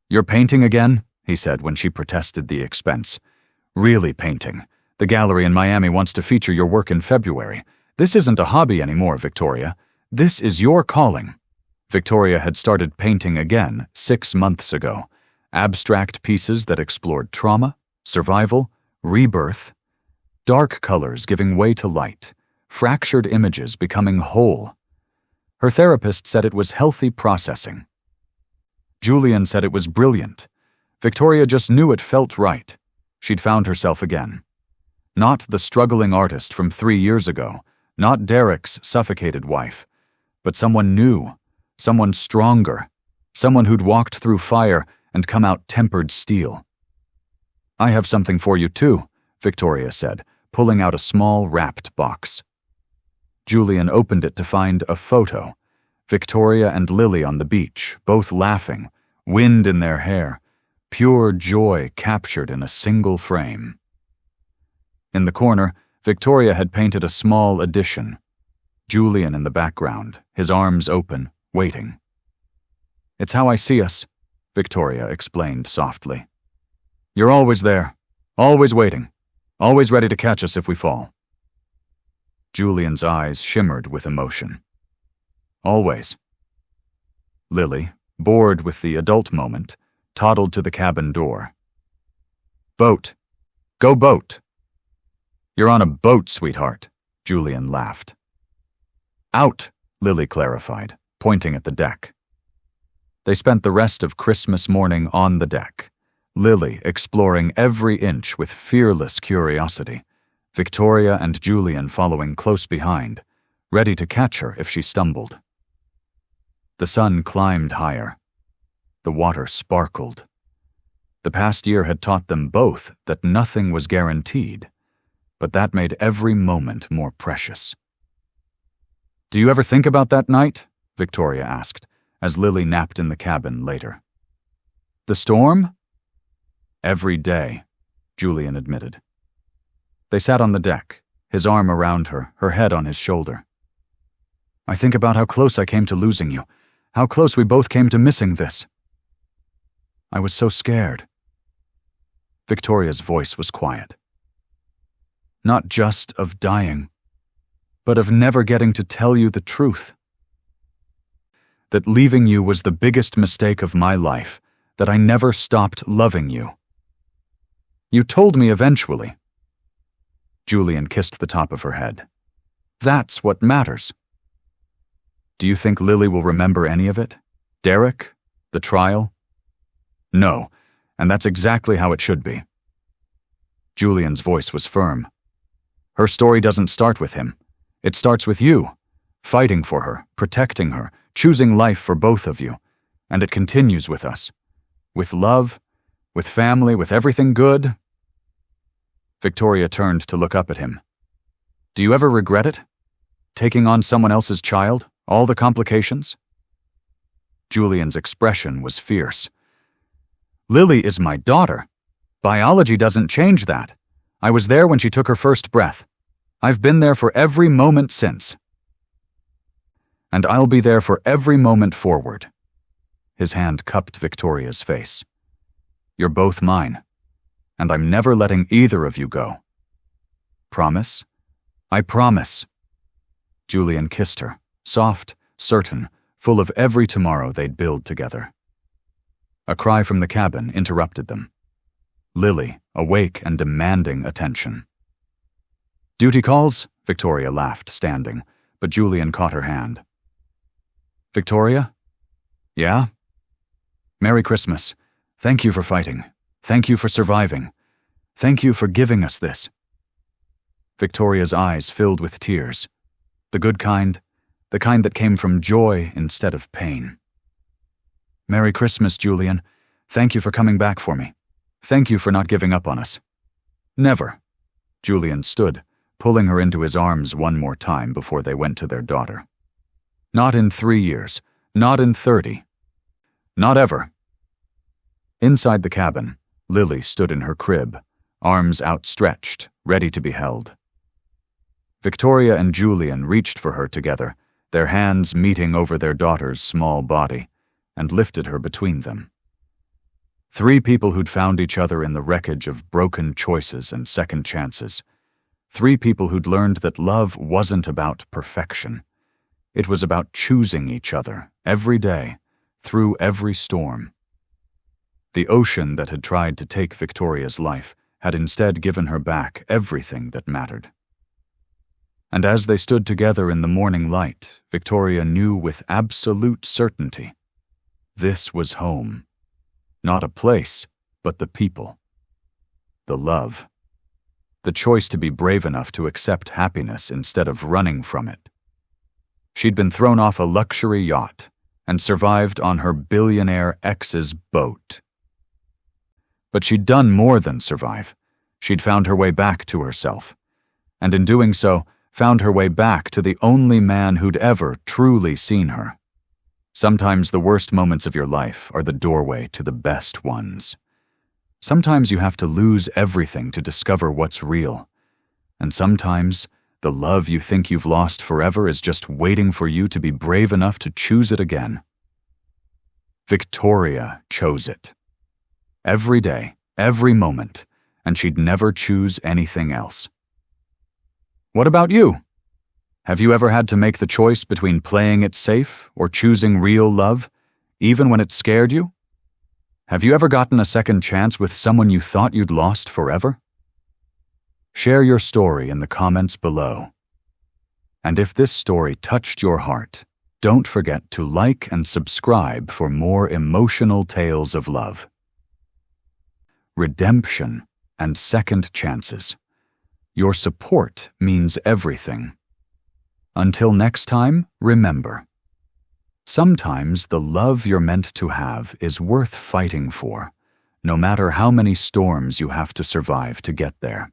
A: "You're painting again?" he said when she protested the expense. "Really painting. The gallery in Miami wants to feature your work in February. This isn't a hobby anymore, Victoria. This is your calling." Victoria had started painting again 6 months ago. Abstract pieces that explored trauma, survival, rebirth. Dark colors giving way to light. Fractured images becoming whole. Her therapist said it was healthy processing. Julian said it was brilliant. Victoria just knew it felt right. She'd found herself again. Not the struggling artist from 3 years ago, not Derek's suffocated wife, but someone new, someone stronger, someone who'd walked through fire and come out tempered steel. "I have something for you too," Victoria said, pulling out a small wrapped box. Julian opened it to find a photo. Victoria and Lily on the beach, both laughing, wind in their hair, pure joy captured in a single frame. In the corner, Victoria had painted a small addition. Julian in the background, his arms open, waiting. "It's how I see us," Victoria explained softly. "You're always there, always waiting, always ready to catch us if we fall." Julian's eyes shimmered with emotion. "Always." Lily, bored with the adult moment, toddled to the cabin door. "Boat. Go boat." "You're on a boat, sweetheart," Julian laughed. "Out," Lily clarified, pointing at the deck. They spent the rest of Christmas morning on the deck, Lily exploring every inch with fearless curiosity, Victoria and Julian following close behind, ready to catch her if she stumbled. The sun climbed higher. The water sparkled. The past year had taught them both that nothing was guaranteed, but that made every moment more precious. "Do you ever think about that night?" Victoria asked, as Lily napped in the cabin later. "The storm?" "Every day," Julian admitted. They sat on the deck, his arm around her, her head on his shoulder. "I think about how close I came to losing you, how close we both came to missing this. I was so scared." Victoria's voice was quiet. "Not just of dying." but of never getting to tell you the truth. That leaving you was the biggest mistake of my life, that I never stopped loving you. You told me eventually. Julian kissed the top of her head. That's what matters. Do you think Lily will remember any of it? Derek? The trial? No, and that's exactly how it should be. Julian's voice was firm. Her story doesn't start with him. It starts with you, fighting for her, protecting her, choosing life for both of you, and it continues with us. With love, with family, with everything good. Victoria turned to look up at him. Do you ever regret it? Taking on someone else's child? All the complications? Julian's expression was fierce. Lily is my daughter. Biology doesn't change that. I was there when she took her first breath. I've been there for every moment since. And I'll be there for every moment forward. His hand cupped Victoria's face. You're both mine, and I'm never letting either of you go. Promise? I promise. Julian kissed her, soft, certain, full of every tomorrow they'd build together. A cry from the cabin interrupted them. Lily, awake and demanding attention. Duty calls? Victoria laughed, standing, but Julian caught her hand. Victoria? Yeah? Merry Christmas. Thank you for fighting. Thank you for surviving. Thank you for giving us this. Victoria's eyes filled with tears. The good kind, the kind that came from joy instead of pain. Merry Christmas, Julian. Thank you for coming back for me. Thank you for not giving up on us. Never. Julian stood, pulling her into his arms one more time before they went to their daughter. Not in 3 years. Not in 30. Not ever. Inside the cabin, Lily stood in her crib, arms outstretched, ready to be held. Victoria and Julian reached for her together, their hands meeting over their daughter's small body, and lifted her between them. 3 people who'd found each other in the wreckage of broken choices and second chances. 3 people who'd learned that love wasn't about perfection. It was about choosing each other, every day, through every storm. The ocean that had tried to take Victoria's life had instead given her back everything that mattered. And as they stood together in the morning light, Victoria knew with absolute certainty, this was home. Not a place, but the people. The love. The choice to be brave enough to accept happiness instead of running from it. She'd been thrown off a luxury yacht and survived on her billionaire ex's boat. But she'd done more than survive. She'd found her way back to herself, and in doing so, found her way back to the only man who'd ever truly seen her. Sometimes the worst moments of your life are the doorway to the best ones. Sometimes you have to lose everything to discover what's real, and sometimes the love you think you've lost forever is just waiting for you to be brave enough to choose it again. Victoria chose it. Every day, every moment, and she'd never choose anything else. What about you? Have you ever had to make the choice between playing it safe or choosing real love, even when it scared you? Have you ever gotten a second chance with someone you thought you'd lost forever? Share your story in the comments below. And if this story touched your heart, don't forget to like and subscribe for more emotional tales of love. Redemption and second chances. Your support means everything. Until next time, remember, sometimes the love you're meant to have is worth fighting for, no matter how many storms you have to survive to get there.